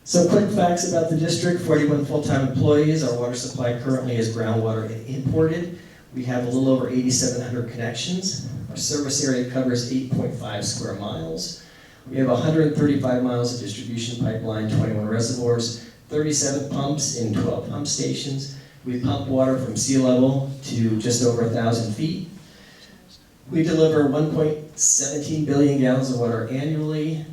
Some quick facts about the district: 41 full-time employees. Our water supply currently is groundwater and imported. We have a little over 8,700 connections. Our service area covers 8.5 square miles. We have 135 miles of distribution pipeline, 21 reservoirs, 37 pumps in 12 pump stations. We pump water from sea level to just over 1,000 feet. We deliver 1.17 billion gallons of water annually.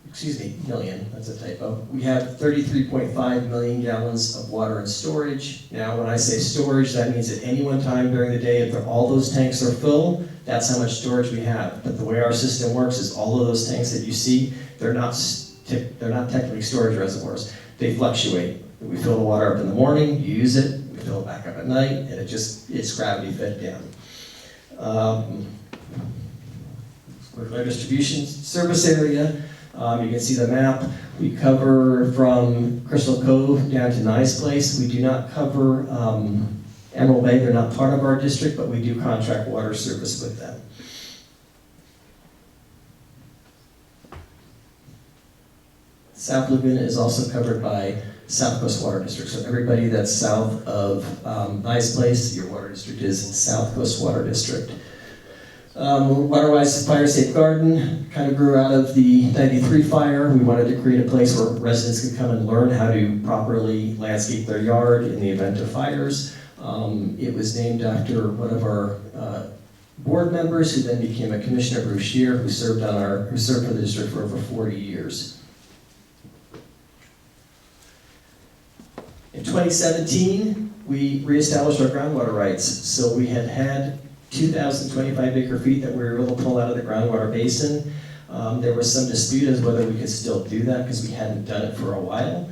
Excuse me, million, that's a typo. We have 33.5 million gallons of water in storage. Now, when I say storage, that means at any one time during the day, if all those tanks are full, that's how much storage we have. But the way our system works is all of those tanks that you see, they're not technically storage reservoirs. They fluctuate. We fill the water up in the morning, you use it, we fill it back up at night, and it's gravity fed down. With our distribution service area, you can see the map. We cover from Crystal Cove down to Nice Place. We do not cover Emerald Bay. They're not part of our district, but we do contract water service with them. South Laguna is also covered by South Coast Water District. So everybody that's south of Nice Place, your water district is South Coast Water District. Waterwise Fire Safe Garden kind of grew out of the '93 fire. We wanted to create a place where residents could come and learn how to properly landscape their yard in the event of fires. It was named after one of our board members, who then became a commissioner, Bruce Shear, who served for the district for over 40 years. In 2017, we reestablished our groundwater rights. So we had 2,025 acre feet that we were able to pull out of the groundwater basin. There was some dispute as whether we could still do that because we hadn't done it for a while.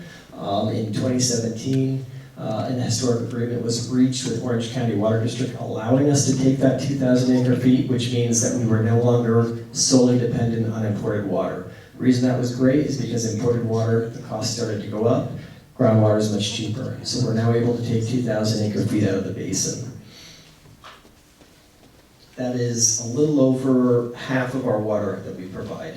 In 2017, an historic agreement was reached with Orange County Water District allowing us to take that 2,000 acre feet, which means that we were no longer solely dependent on imported water. The reason that was great is because imported water, the cost started to go up. Groundwater is much cheaper. So we're now able to take 2,000 acre feet out of the basin. That is a little over half of our water that we provide.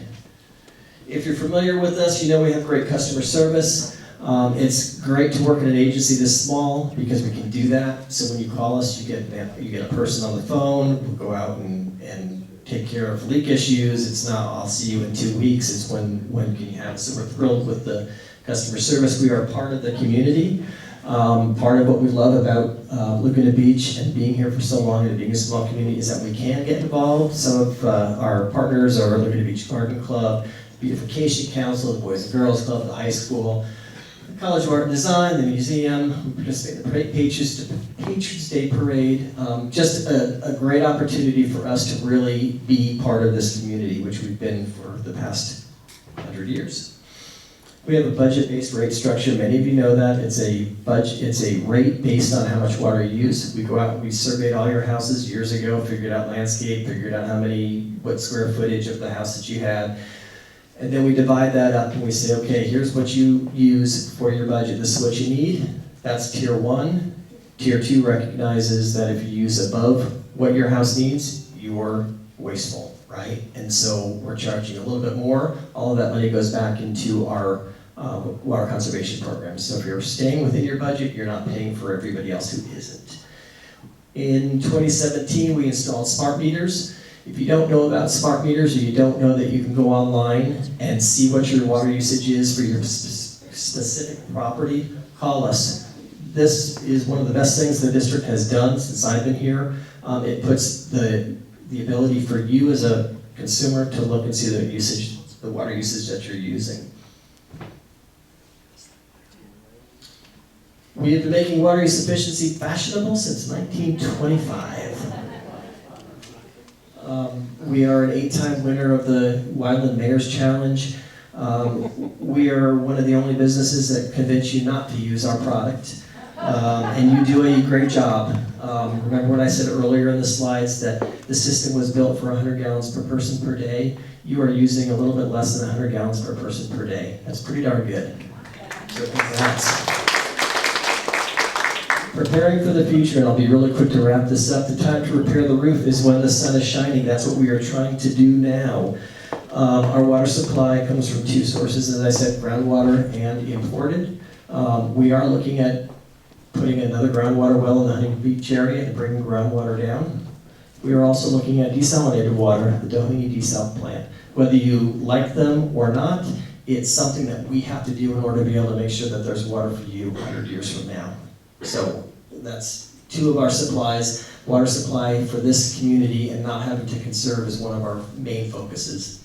If you're familiar with us, you know we have great customer service. It's great to work in an agency this small because we can do that. So when you call us, you get a person on the phone. We'll go out and take care of leak issues. It's not, I'll see you in 2 weeks. It's when can you have it. So we're thrilled with the customer service. We are part of the community. Part of what we love about Laguna Beach and being here for so long and being a small community is that we can get involved. Some of our partners are Laguna Beach Garden Club, the Beautification Council, the Boys and Girls Club, the high school, the College of Art and Design, the museum. We participate in the Patriots Day Parade. Just a great opportunity for us to really be part of this community, which we've been for the past 100 years. We have a budget-based rate structure. Many of you know that. It's a rate based on how much water you use. We go out and we surveyed all your houses years ago, figured out landscape, figured out what square footage of the house that you had. And then we divide that up and we say, okay, here's what you use for your budget. This is what you need. That's tier 1. Tier 2 recognizes that if you use above what your house needs, you're wasteful, right? And so we're charging a little bit more. All of that money goes back into our water conservation program. So if you're staying within your budget, you're not paying for everybody else who isn't. In 2017, we installed smart meters. If you don't know about smart meters, or you don't know that you can go online and see what your water usage is for your specific property, call us. This is one of the best things the district has done since I've been here. It puts the ability for you as a consumer to look and see the water usage that you're using. We have been making water use efficiency fashionable since 1925. We are an 8-time winner of the Wyland Mayor's Challenge. We are one of the only businesses that convince you not to use our product. And you do a great job. Remember what I said earlier in the slides that the system was built for 100 gallons per person per day? You are using a little bit less than 100 gallons per person per day. That's pretty darn good. So congrats. Preparing for the future, and I'll be really quick to wrap this up. The time to repair the roof is when the sun is shining. That's what we are trying to do now. Our water supply comes from 2 sources, as I said, groundwater and imported. We are looking at putting another groundwater well in the Huntington Beach area and bringing groundwater down. We are also looking at desalinated water, the Doheny desal plant. Whether you like them or not, it's something that we have to do in order to be able to make sure that there's water for you 100 years from now. So that's 2 of our supplies. Water supply for this community and not having to conserve is one of our main focuses.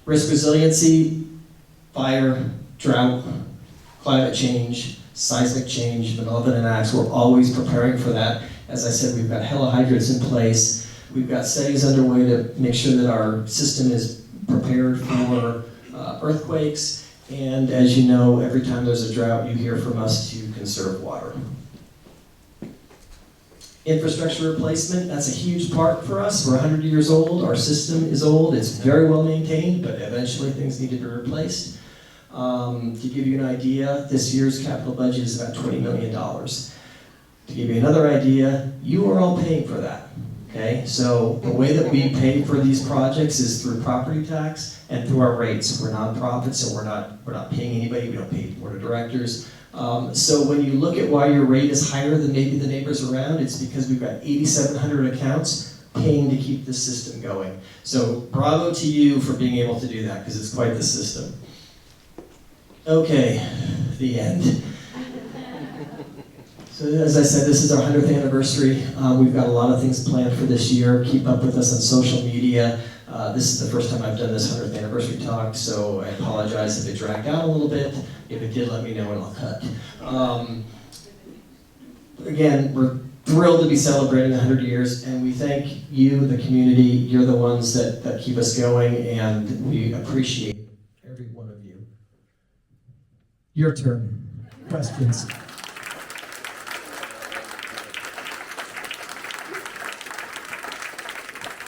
Risk resiliency, fire, drought, climate change, seismic change, benevolent acts. We're always preparing for that. As I said, we've got helihydrants in place. We've got studies underway to make sure that our system is prepared for earthquakes. And as you know, every time there's a drought, you hear from us to conserve water. Infrastructure replacement, that's a huge part for us. We're 100 years old, our system is old, it's very well maintained, but eventually things need to be replaced. To give you an idea, this year's capital budget is about $20 million. To give you another idea, you are all paying for that. Okay, so the way that we pay for these projects is through property tax and through our rates. We're nonprofits, so we're not paying anybody. We don't pay the board of directors. So when you look at why your rate is higher than maybe the neighbors around, it's because we've got 8,700 accounts paying to keep the system going. So bravo to you for being able to do that, because it's quite the system. Okay, the end. So as I said, this is our 100th anniversary. We've got a lot of things planned for this year. Keep up with us on social media. This is the first time I've done this 100th anniversary talk, so I apologize if it dragged out a little bit. If it did, let me know and I'll cut. Again, we're thrilled to be celebrating 100 years, and we thank you, the community. You're the ones that keep us going, and we appreciate every one of you. Your turn. Questions?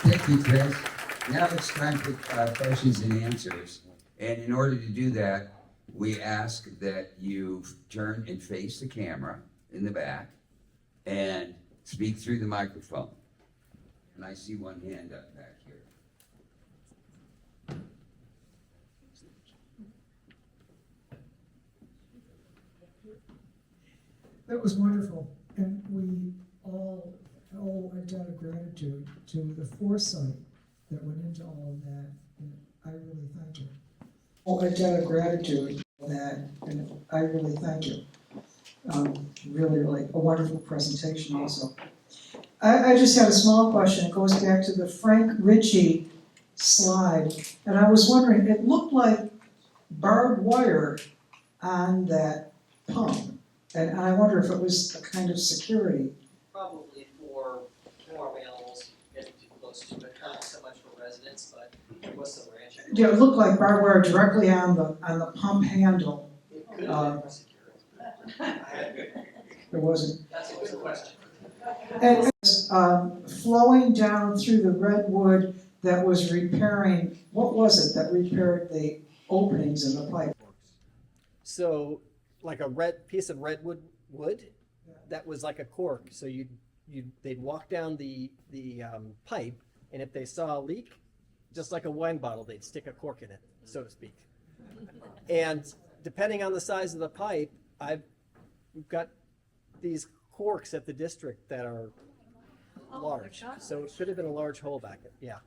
Thank you, Chris. Now it's time for questions and answers. And in order to do that, we ask that you turn and face the camera in the back and speak through the microphone. And I see one hand up back here. That was wonderful, and we all owe a debt of gratitude to the foresight that went into all of that, and I really thank you. Oh, a debt of gratitude for that, and I really thank you. Really a wonderful presentation also. I just had a small question. It goes back to the Frank Ritchie slide, and I was wondering, it looked like barbed wire on that pump. And I wonder if it was a kind of security. Probably for more animals getting too close to it, not so much for residents, but there was some ranching. Yeah, it looked like barbed wire directly on the pump handle. There wasn't. That's a good question. And it's flowing down through the redwood that was repairing, what was it that repaired the openings in the pipe? So, like a red piece of redwood wood, that was like a cork. So they'd walk down the pipe, and if they saw a leak, just like a wine bottle, they'd stick a cork in it, so to speak. And depending on the size of the pipe, we've got these corks at the district that are large. So it could have been a large hole back there. Yeah.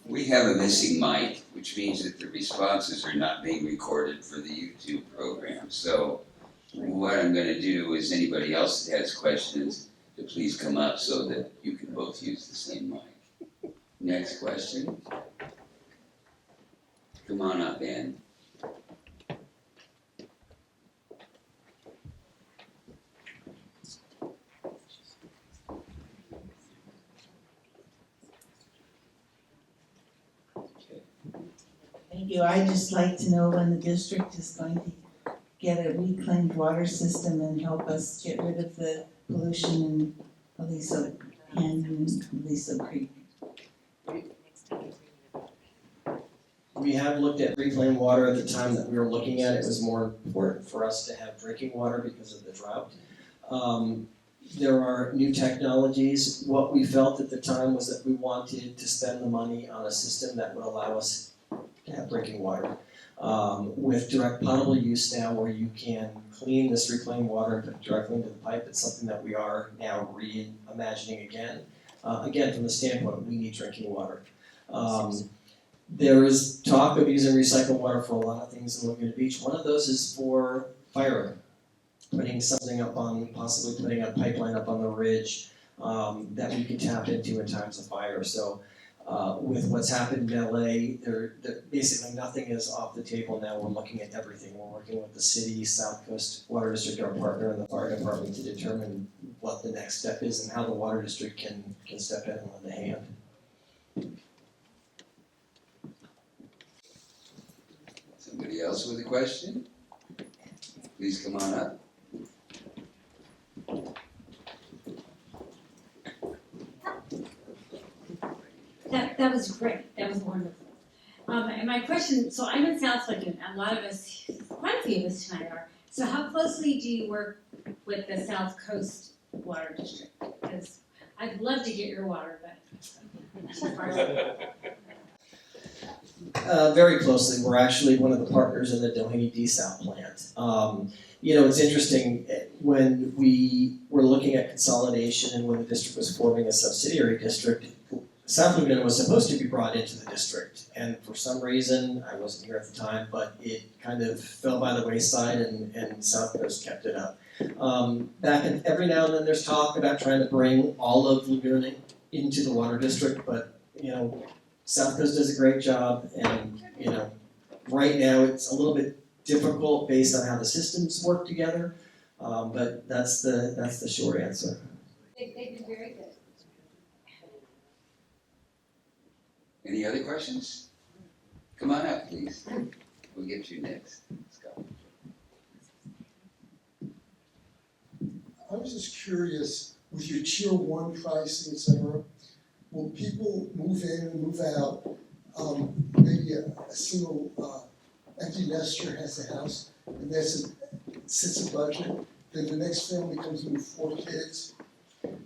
We have a missing mic, which means that the responses are not being recorded for the YouTube program. So what I'm going to do is anybody else that has questions to please come up so that you can both use the same mic. Next question. Come on up, Ben. Thank you. I'd just like to know when the district is going to get a reclaimed water system and help us get rid of the pollution in Aliso Canyon and Aliso Creek. We have looked at reclaimed water at the time that we were looking at it. It was more important for us to have drinking water because of the drought. There are new technologies. What we felt at the time was that we wanted to spend the money on a system that would allow us to have drinking water. With direct potable use now where you can clean this reclaimed water and put it directly into the pipe, it's something that we are now reimagining again. Again, from the standpoint, we need drinking water. There is talk of using recycled water for a lot of things in Laguna Beach. One of those is for fire, putting something up on, possibly putting a pipeline up on the ridge that we can tap into in times of fire. So with what's happened in LA, basically nothing is off the table now. We're looking at everything. We're working with the city, South Coast Water District, our partner, and the fire department to determine what the next step is and how the water district can step in and lend a hand. Somebody else with a question? Please come on up. That was great. That was wonderful. And my question, so I'm in South Laguna. A lot of us, quite a few of us tonight are. So how closely do you work with the South Coast Water District? Because I'd love to get your water, but Very closely. We're actually one of the partners in the Doheny Desal plant. It's interesting, when we were looking at consolidation and when the district was forming a subsidiary district, South Laguna was supposed to be brought into the district, and for some reason, I wasn't here at the time, but it kind of fell by the wayside and South Coast kept it up. Every now and then there's talk about trying to bring all of Laguna into the water district, but South Coast does a great job, and right now it's a little bit difficult based on how the systems work together, but that's the short answer. they've been very good. Any other questions? Come on up, please. We'll get you next. Let's go. I was just curious, with your tier 1 pricing, et cetera, will people move in and move out? Maybe a single empty nester has a house, and sets a budget, then the next family comes in with 4 kids.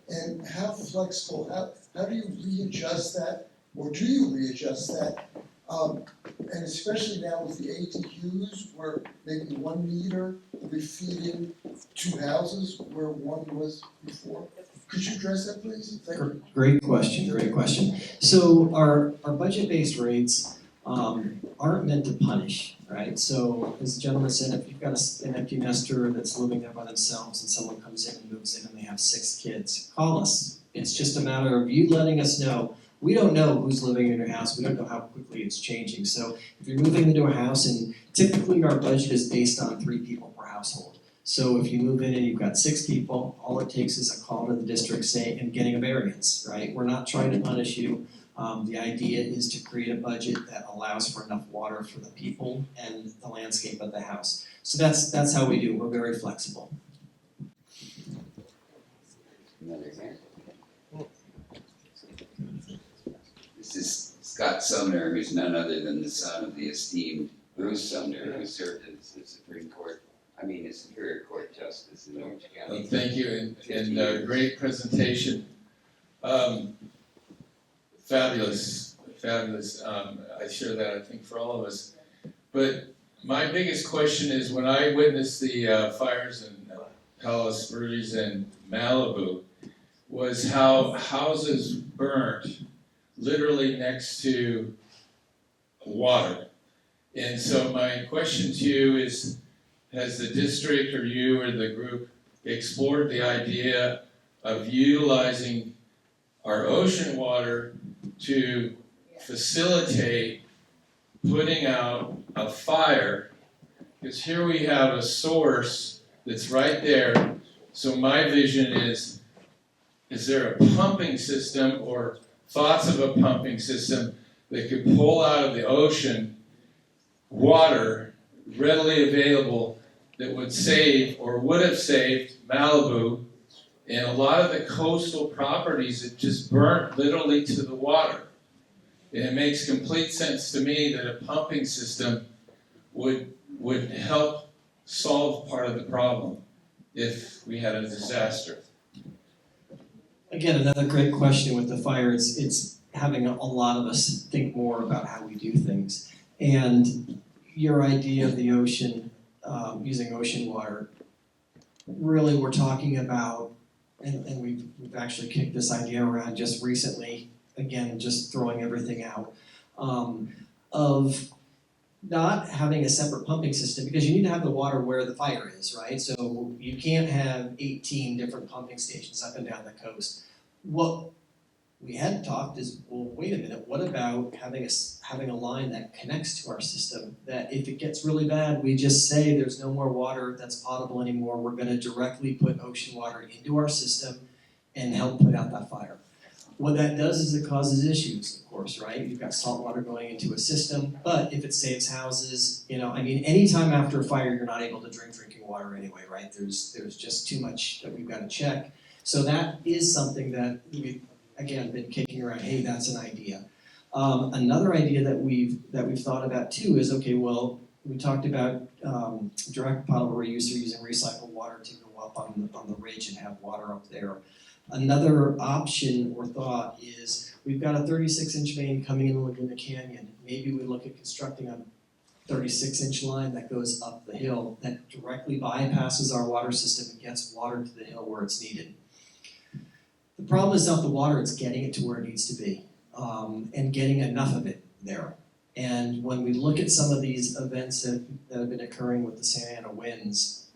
And how flexible, how do you readjust that, or do you readjust that? And especially now with the ADUs, where maybe 1 meter will be feeding 2 houses where 1 was before. Could you address that, please? Thank you. Great question. So our budget-based rates aren't meant to punish, right? So as the gentleman said, if you've got an empty nester that's living there by themselves and someone comes in and moves in and they have 6 kids, call us. It's just a matter of you letting us know. We don't know who's living in your house. We don't know how quickly it's changing. So if you're moving into a house, and typically our budget is based on 3 people per household. So if you move in and you've got 6 people, all it takes is a call to the district saying and getting a variance, right? We're not trying to punish you. The idea is to create a budget that allows for enough water for the people and the landscape of the house. So that's how we do. We're very flexible. Another hand. This is Scott Sumner, who's none other than the son of the esteemed Bruce Sumner, who served as the Superior Court Justice in Orange County. Thank you, and great presentation. Fabulous. I share that, I think, for all of us. But my biggest question is, when I witnessed the fires in Palos Verdes and Malibu, was how houses burnt literally next to water. And so my question to you is, has the district or you or the group explored the idea of utilizing our ocean water to facilitate putting out a fire? Because here we have a source that's right there. So my vision is there a pumping system or thoughts of a pumping system that could pull out of the ocean water readily available that would save or would have saved Malibu and a lot of the coastal properties that just burnt literally to the water. And it makes complete sense to me that a pumping system would help solve part of the problem if we had a disaster. Again, another great question with the fire. It's having a lot of us think more about how we do things. And your idea of the ocean, using ocean water, really we're talking about, and we've actually kicked this idea around just recently, again, just throwing everything out, of not having a separate pumping system, because you need to have the water where the fire is, right? So you can't have 18 different pumping stations up and down the coast. What we hadn't talked is, well, wait a minute, what about having a line that connects to our system, that if it gets really bad, we just say there's no more water that's potable anymore, we're gonna directly put ocean water into our system and help put out that fire. What that does is it causes issues, of course, right? You've got salt water going into a system, but if it saves houses, anytime after a fire, you're not able to drink drinking water anyway, right? There's just too much that we've got to check. So that is something that we've, again, been kicking around, hey, that's an idea. Another idea that we've thought about too is, okay, well, we talked about direct potable reuse or using recycled water to go up on the ridge and have water up there. Another option or thought is, we've got a 36-inch main coming in the Laguna Canyon. Maybe we look at constructing a 36-inch line that goes up the hill that directly bypasses our water system and gets water to the hill where it's needed. The problem is not the water, it's getting it to where it needs to be, and getting enough of it there. And when we look at some of these events that have been occurring with the Santa Ana winds,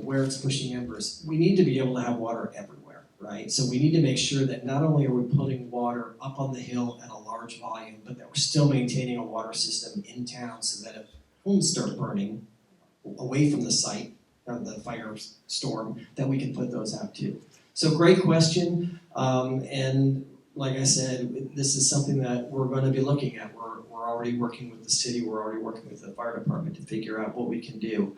where it's pushing embers, we need to be able to have water everywhere, right? So we need to make sure that not only are we putting water up on the hill at a large volume, but that we're still maintaining a water system in town so that if homes start burning away from the site of the firestorm, that we can put those out too. So great question, and like I said, this is something that we're going to be looking at. We're already working with the city, we're already working with the fire department to figure out what we can do.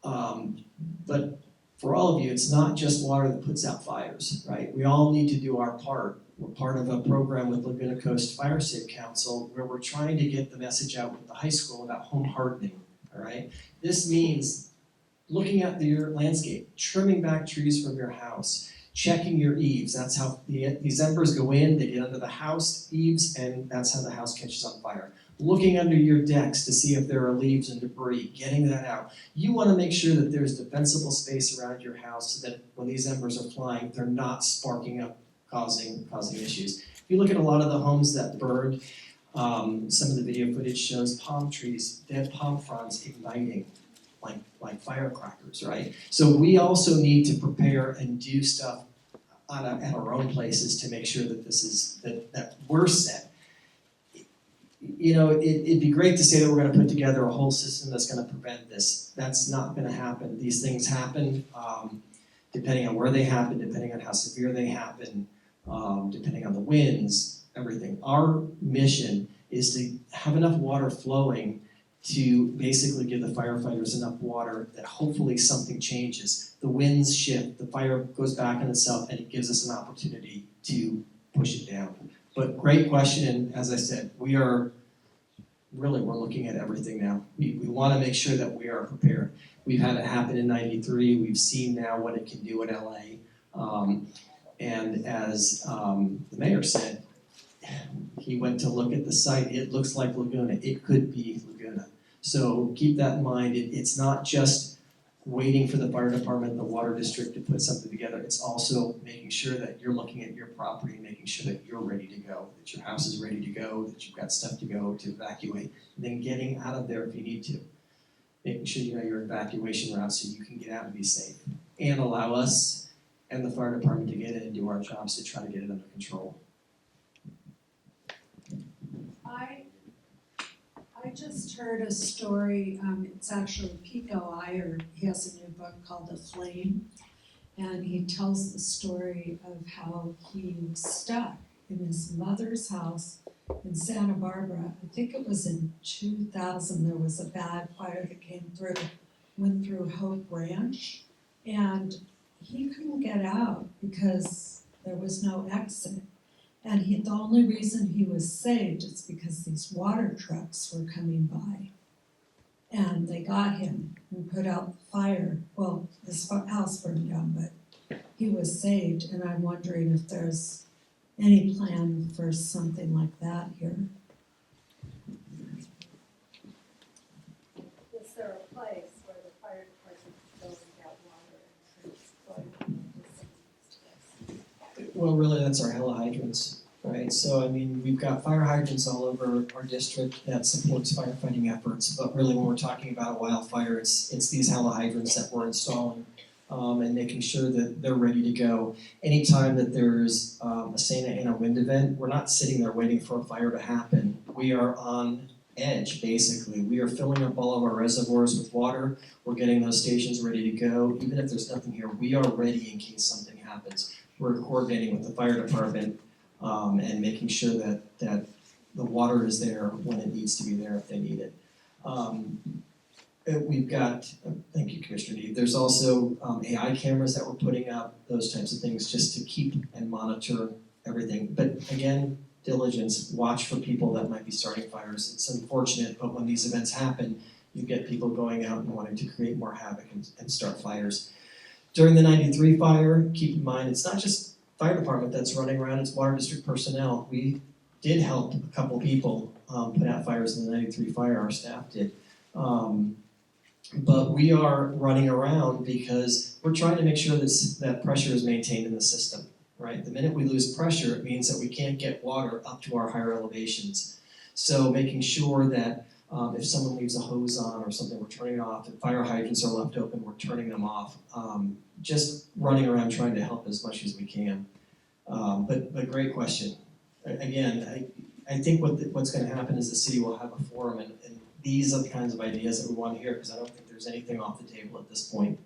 But for all of you, it's not just water that puts out fires, right? We all need to do our part. We're part of a program with Laguna Coast Fire Safe Council where we're trying to get the message out with the high school about home hardening, all right? This means looking at your landscape, trimming back trees from your house, checking your eaves. That's how these embers go in, they get under the house eaves, and that's how the house catches on fire. Looking under your decks to see if there are leaves and debris, getting that out. You want to make sure that there's defensible space around your house so that when these embers are flying, they're not sparking up, causing issues. If you look at a lot of the homes that burned, some of the video footage shows palm trees, dead palm fronds igniting like firecrackers, right? So we also need to prepare and do stuff at our own places to make sure that that we're set. It'd be great to say that we're going to put together a whole system that's going to prevent this. That's not going to happen. These things happen depending on where they happen, depending on how severe they happen. depending on the winds, everything. Our mission is to have enough water flowing to basically give the firefighters enough water that hopefully something changes. The winds shift, the fire goes back on itself, and it gives us an opportunity to push it down. But great question, and as I said, we're looking at everything now. We want to make sure that we are prepared. We've had it happen in '93. We've seen now what it can do in LA. And as the mayor said, he went to look at the site. It looks like Laguna. It could be Laguna. So keep that in mind. It's not just waiting for the fire department and the water district to put something together. It's also making sure that you're looking at your property, making sure that you're ready to go, that your house is ready to go, that you've got stuff to go to evacuate, and then getting out of there if you need to. Making sure you know your evacuation route so you can get out and be safe. And allow us and the fire department to get in and do our jobs to try to get it under control. I just heard a story, it's actually Pico Iyer, he has a new book called The Flame, and he tells the story of how he was stuck in his mother's house in Santa Barbara. I think it was in 2000, there was a bad fire that came through, went through Hope Ranch, and he couldn't get out because there was no exit. And the only reason he was saved is because these water trucks were coming by. And they got him and put out the fire. Well, his house burned down, but he was saved. And I'm wondering if there's any plan for something like that here. Is there a place where the fire department can go and get water and it's going to this? Well, really, that's our hella hydrants, right? So, I mean, we've got fire hydrants all over our district that supports firefighting efforts, but really when we're talking about a wildfire, it's these hella hydrants that we're installing and making sure that they're ready to go. Anytime that there's a Santa Ana wind event, we're not sitting there waiting for a fire to happen. We are on edge, basically. We are filling up all of our reservoirs with water. We're getting those stations ready to go. Even if there's nothing here, we are ready in case something happens. We're coordinating with the fire department and making sure that the water is there when it needs to be there if they need it. We've got, thank you, Commissioner Neave, there's also AI cameras that we're putting up, those types of things, just to keep and monitor everything. But again, diligence, watch for people that might be starting fires. It's unfortunate, but when these events happen, you get people going out and wanting to create more havoc and start fires. During the '93 fire, keep in mind, it's not just fire department that's running around, it's water district personnel. We did help a couple people put out fires in the '93 fire, our staff did. But we are running around because we're trying to make sure that pressure is maintained in the system, right? The minute we lose pressure, it means that we can't get water up to our higher elevations. So making sure that if someone leaves a hose on or something, we're turning it off. If fire hydrants are left open, we're turning them off. Just running around trying to help as much as we can. But great question. Again, I think what's going to happen is the city will have a forum, and these are the kinds of ideas that we want to hear, because I don't think there's anything off the table at this point.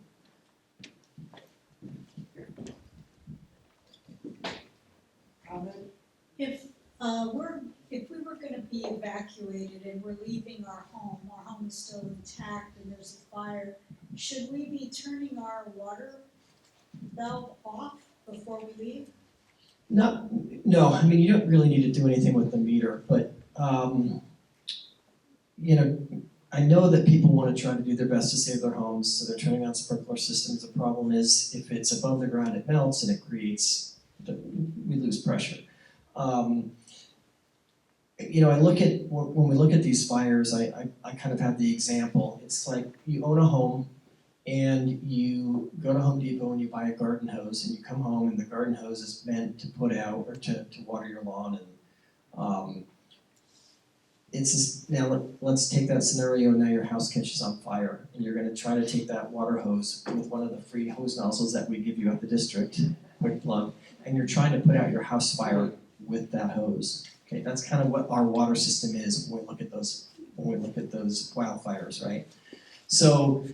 If we were gonna be evacuated and we're leaving our home is still intact and there's a fire, should we be turning our water valve off before we leave? No, I mean, you don't really need to do anything with the meter, but I know that people want to try to do their best to save their homes, so they're turning on sprinkler systems. The problem is if it's above the ground, it melts and it creates, we lose pressure. I look at, when we look at these fires, I kind of have the example. It's like you own a home and you go to Home Depot and you buy a garden hose, and you come home and the garden hose is meant to put out or to water your lawn. And now let's take that scenario, and now your house catches on fire, and you're going to try to take that water hose with one of the free hose nozzles that we give you at the district, quick plug, and you're trying to put out your house fire with that hose. Okay, that's kind of what our water system is when we look at those wildfires, right? So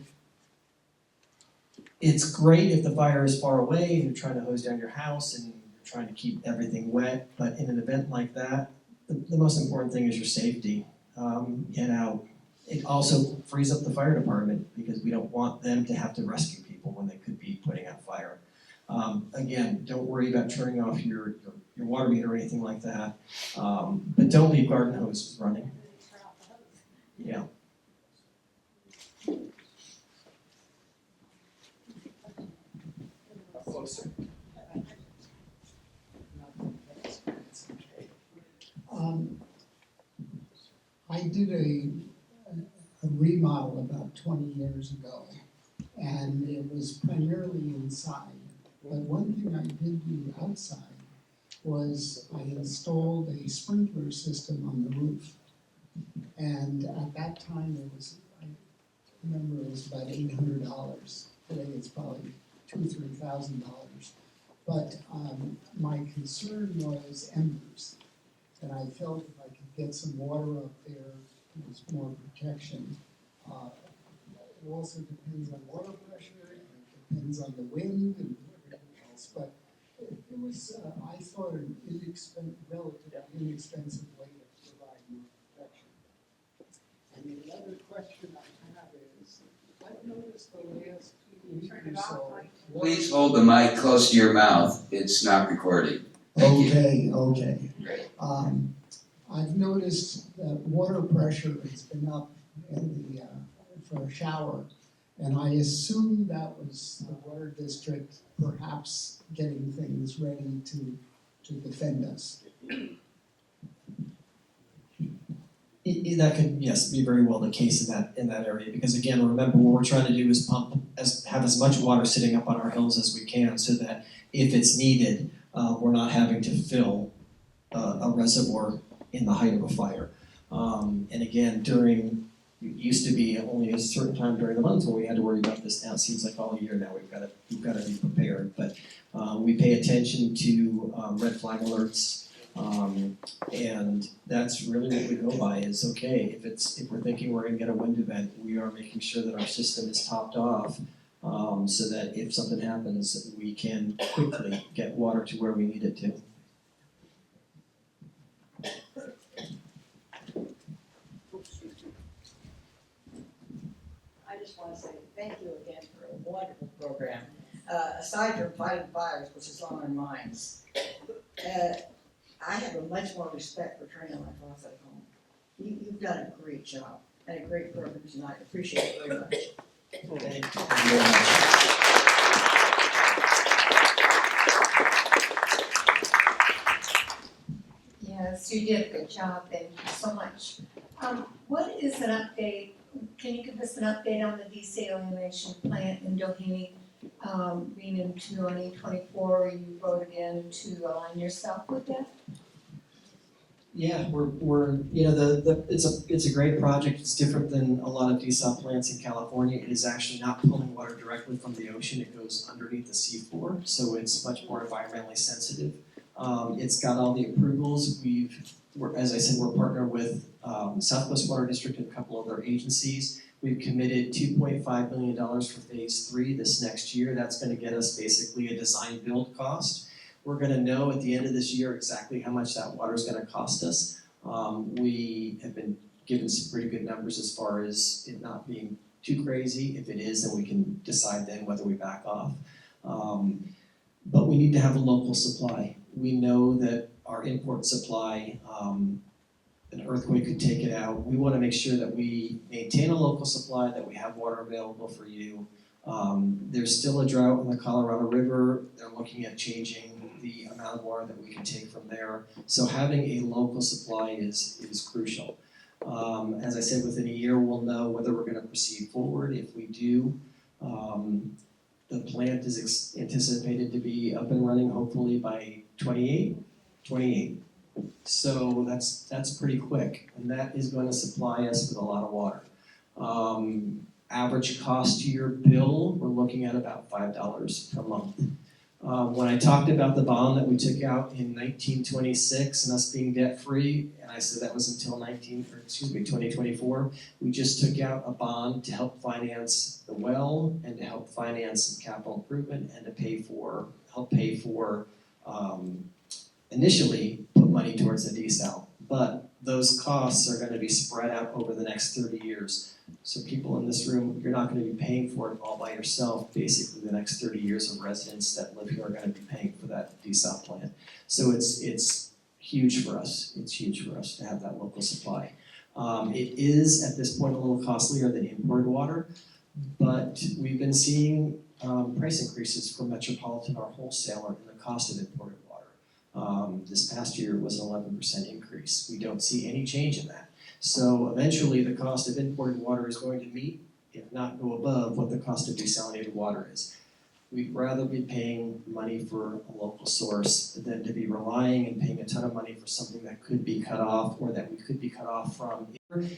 it's great if the fire is far away and you're trying to hose down your house and you're trying to keep everything wet, but in an event like that, the most important thing is your safety. It also frees up the fire department because we don't want them to have to rescue people when they could be putting out fire. Again, don't worry about turning off your water meter or anything like that, but don't leave garden hoses running. Yeah. Closer. I did a remodel about 20 years ago, and it was primarily inside. But one thing I did do outside was I installed a sprinkler system on the roof. And at that time, I remember it was about $800. Today it's probably $2,000 or $3,000. But my concern was embers. And I felt if I could get some water up there, it was more protection. It also depends on water pressure, and it depends on the wind and everything else. But it was, I thought, an relatively inexpensive way to provide more protection. And the other question I have is, I've noticed the last 2 weeks or so. Please hold the mic close to your mouth. It's not recording. Thank you. Okay. Great. I've noticed that water pressure has been up in the, for a shower, and I assume that was the water district perhaps getting things ready to defend us. That could, yes, be very well the case in that area, because again, remember, what we're trying to do is have as much water sitting up on our hills as we can, so that if it's needed, we're not having to fill a reservoir in the height of a fire. And again, it used to be only a certain time during the month when we had to worry about this. Now it seems like all year now we've got to be prepared. But we pay attention to red flag alerts, and that's really what we go by. Is okay if we're thinking we're going to get a wind event, we are making sure that our system is topped off, so that if something happens, we can quickly get water to where we need it to. I just want to say thank you again for a wonderful program. Aside from fighting fires, which is on our minds, I have a much more respect for turning my faucet at home. You've done a great job and a great program tonight. I appreciate it very much. Thank you very much. Yes, you did a good job, thank you so much. What is an update, can you give us an update on the desalination plant in Doheny, being in 2024, you voted in to align yourself with that? Yeah, we're it's a great project. It's different than a lot of desal plants in California. It is actually not pulling water directly from the ocean. It goes underneath the seafloor, so it's much more environmentally sensitive. It's got all the approvals. As I said, we're partnered with Southwest Water District and a couple other agencies. We've committed $2.5 million for phase 3 this next year. That's going to get us basically a design build cost. We're going to know at the end of this year exactly how much that water is going to cost us. We have been given some pretty good numbers as far as it not being too crazy. If it is, then we can decide then whether we back off. But we need to have a local supply. We know that our import supply, an earthquake could take it out. We want to make sure that we maintain a local supply, that we have water available for you. There's still a drought in the Colorado River. They're looking at changing the amount of water that we can take from there. So having a local supply is crucial. As I said, within a year we'll know whether we're going to proceed forward. If we do, the plant is anticipated to be up and running hopefully by 28. So that's pretty quick, and that is going to supply us with a lot of water. Average cost to your bill, we're looking at about $5 per month. When I talked about the bond that we took out in 1926 and us being debt free, and I said that was until 2024, we just took out a bond to help finance the well and to help finance some capital improvement and to help pay for initially put money towards the desal, but those costs are gonna be spread out over the next 30 years. So people in this room, you're not gonna be paying for it all by yourself. Basically, the next 30 years of residents that live here are gonna be paying for that desal plant. So it's huge for us. It's huge for us to have that local supply. It is at this point a little costlier than imported water, but we've been seeing price increases from Metropolitan, our wholesaler, in the cost of imported water. This past year was an 11% increase. We don't see any change in that. So eventually the cost of imported water is going to meet, if not go above, what the cost of desalinated water is. We'd rather be paying money for a local source than to be relying and paying a ton of money for something that could be cut off or that we could be cut off from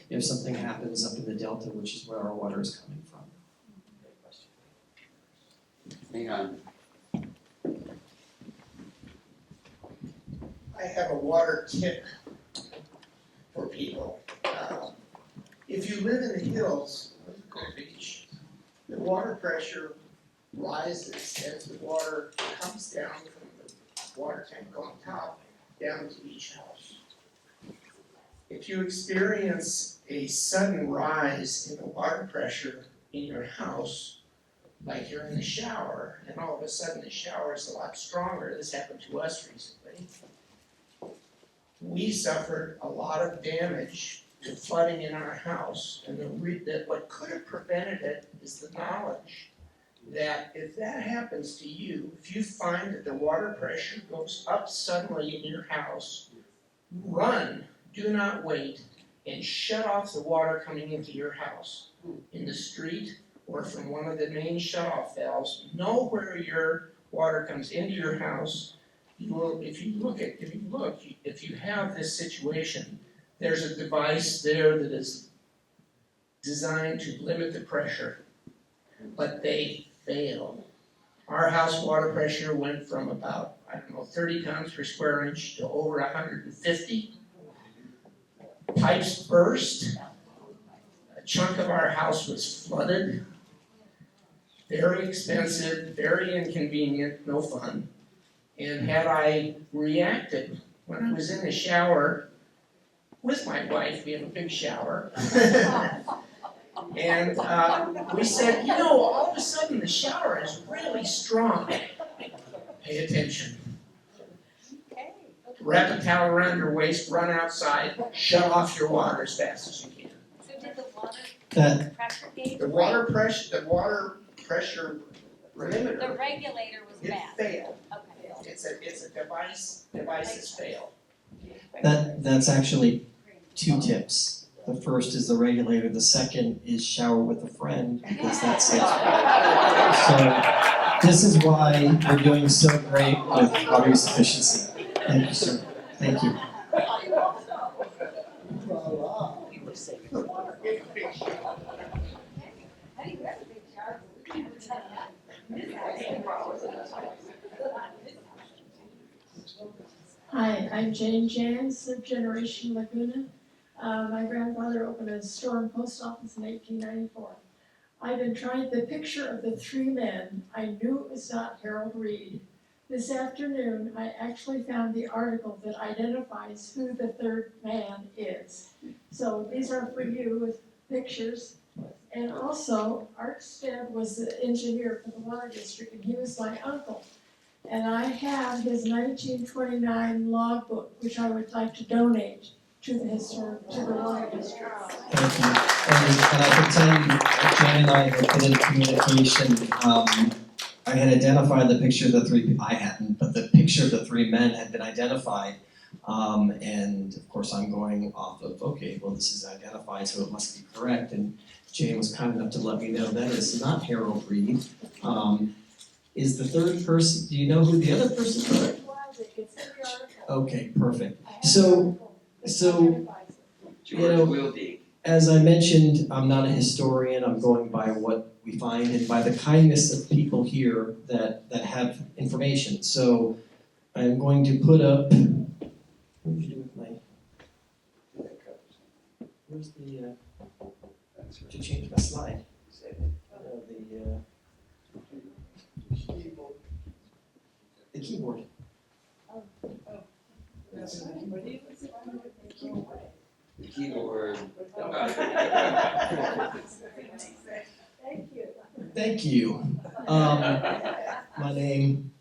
if something happens up in the Delta, which is where our water is coming from. Hang on. I have a water tip for people. If you live in the hills of the Coast Beach, the water pressure rises as the water comes down from the water tank on top down to each house. If you experience a sudden rise in the water pressure in your house, like you're in the shower, and all of a sudden the shower is a lot stronger, this happened to us recently, we suffered a lot of damage to flooding in our house, and that what could have prevented it is the knowledge that if that happens to you, if you find that the water pressure goes up suddenly in your house, run, do not wait, and shut off the water coming into your house in the street or from one of the main shut-off valves. Know where your water comes into your house. If you have this situation, there's a device there that is designed to limit the pressure, but they fail. Our house water pressure went from about, 30 pounds per square inch to over 150. Pipes burst. A chunk of our house was flooded. Very expensive, very inconvenient, no fun. And had I reacted when I was in the shower with my wife, we have a big shower, and we said, all of a sudden the shower is really strong. Pay attention. Wrap a towel around your waist, run outside, shut off your water as fast as you can. So did the water pressure gauge? The water pressure limiter. The regulator was It bad. failed. Okay. It's a devices fail. That's actually 2 tips. The first is the regulator, the second is shower with a friend, because that's it. So this is why we're doing so great with water use efficiency. Thank you, sir. Thank you. Hi, I'm Jane Jans of Generation Laguna. My grandfather opened a store and post office in 1894. I've been trying the picture of the 3 men. I knew it was not Harold Reed. This afternoon, I actually found the article that identifies who the 3rd man is. So these are for you with pictures. And also, Art Stead was the engineer for the water district, and he was my uncle. And I have his 1929 logbook, which I would like to donate to the water district. Thank you. And I can tell you, Jan and I have been in communication. I had identified the picture of the 3, I hadn't, but the picture of the 3 men had been identified. And of course I'm going off of, okay, well this is identified, so it must be correct. And Jane was kind enough to let me know that is not Harold Reed. Is the 3rd person, do you know who the other person is? Okay, perfect. So, as I mentioned, I'm not a historian, I'm going by what we find and by the kindness of people here that have information. So I'm going to put up, what did you do with my, where's the, to change my slide? The keyboard. The keyboard. Thank you. My name,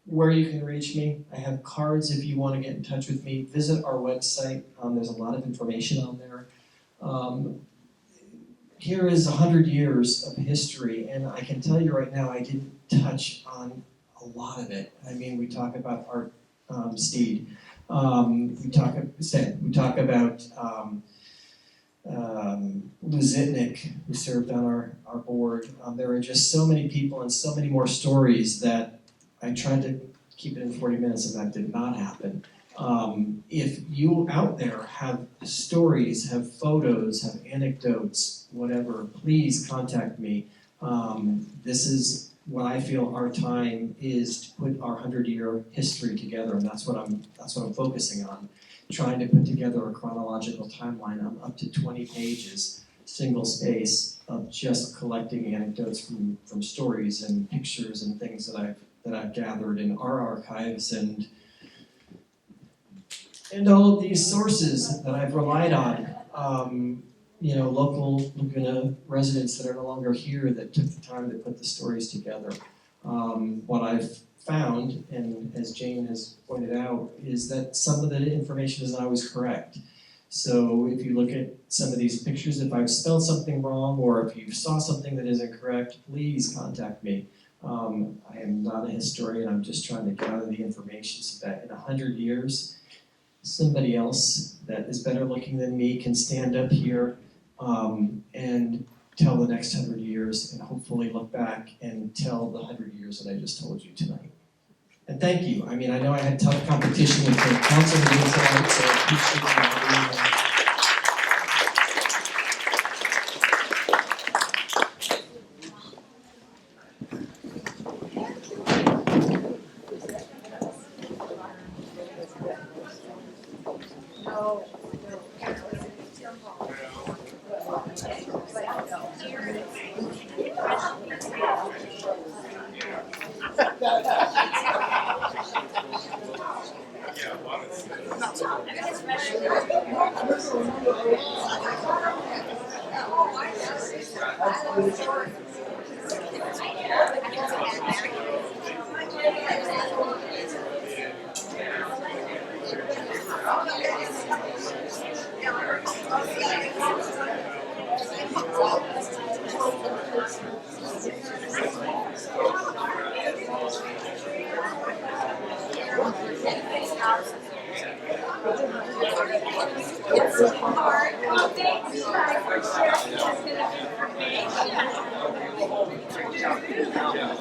where you can reach me. I have cards if you want to get in touch with me. Visit our website. There's a lot of information on there. Here is 100 years of history, and I can tell you right now, I didn't touch on a lot of it. I mean, we talk about Art Steed. We talk about Lou Zitnick, who served on our board. There are just so many people and so many more stories that I tried to keep it in 40 minutes, and that did not happen. If you out there have stories, have photos, have anecdotes, whatever, please contact me. This is what I feel our time is to put our 100-year history together, and that's what I'm focusing on. Trying to put together a chronological timeline. I'm up to 20 pages, single space, of just collecting anecdotes from stories and pictures and things that I've gathered in our archives and all of these sources that I've relied on. Local Laguna residents that are no longer here that took the time to put the stories together. What I've found, and as Jane has pointed out, is that some of the information is not always correct. So if you look at some of these pictures, if I've spelled something wrong or if you saw something that isn't correct, please contact me. I am not a historian, I'm just trying to gather the information so that in 100 years, somebody else that is better looking than me can stand up here and tell the next 100 years and hopefully look back and tell the 100 years that I just told you tonight. And thank you. I mean, I know I had tough competition with the council meeting tonight, so I appreciate you being here. Yeah.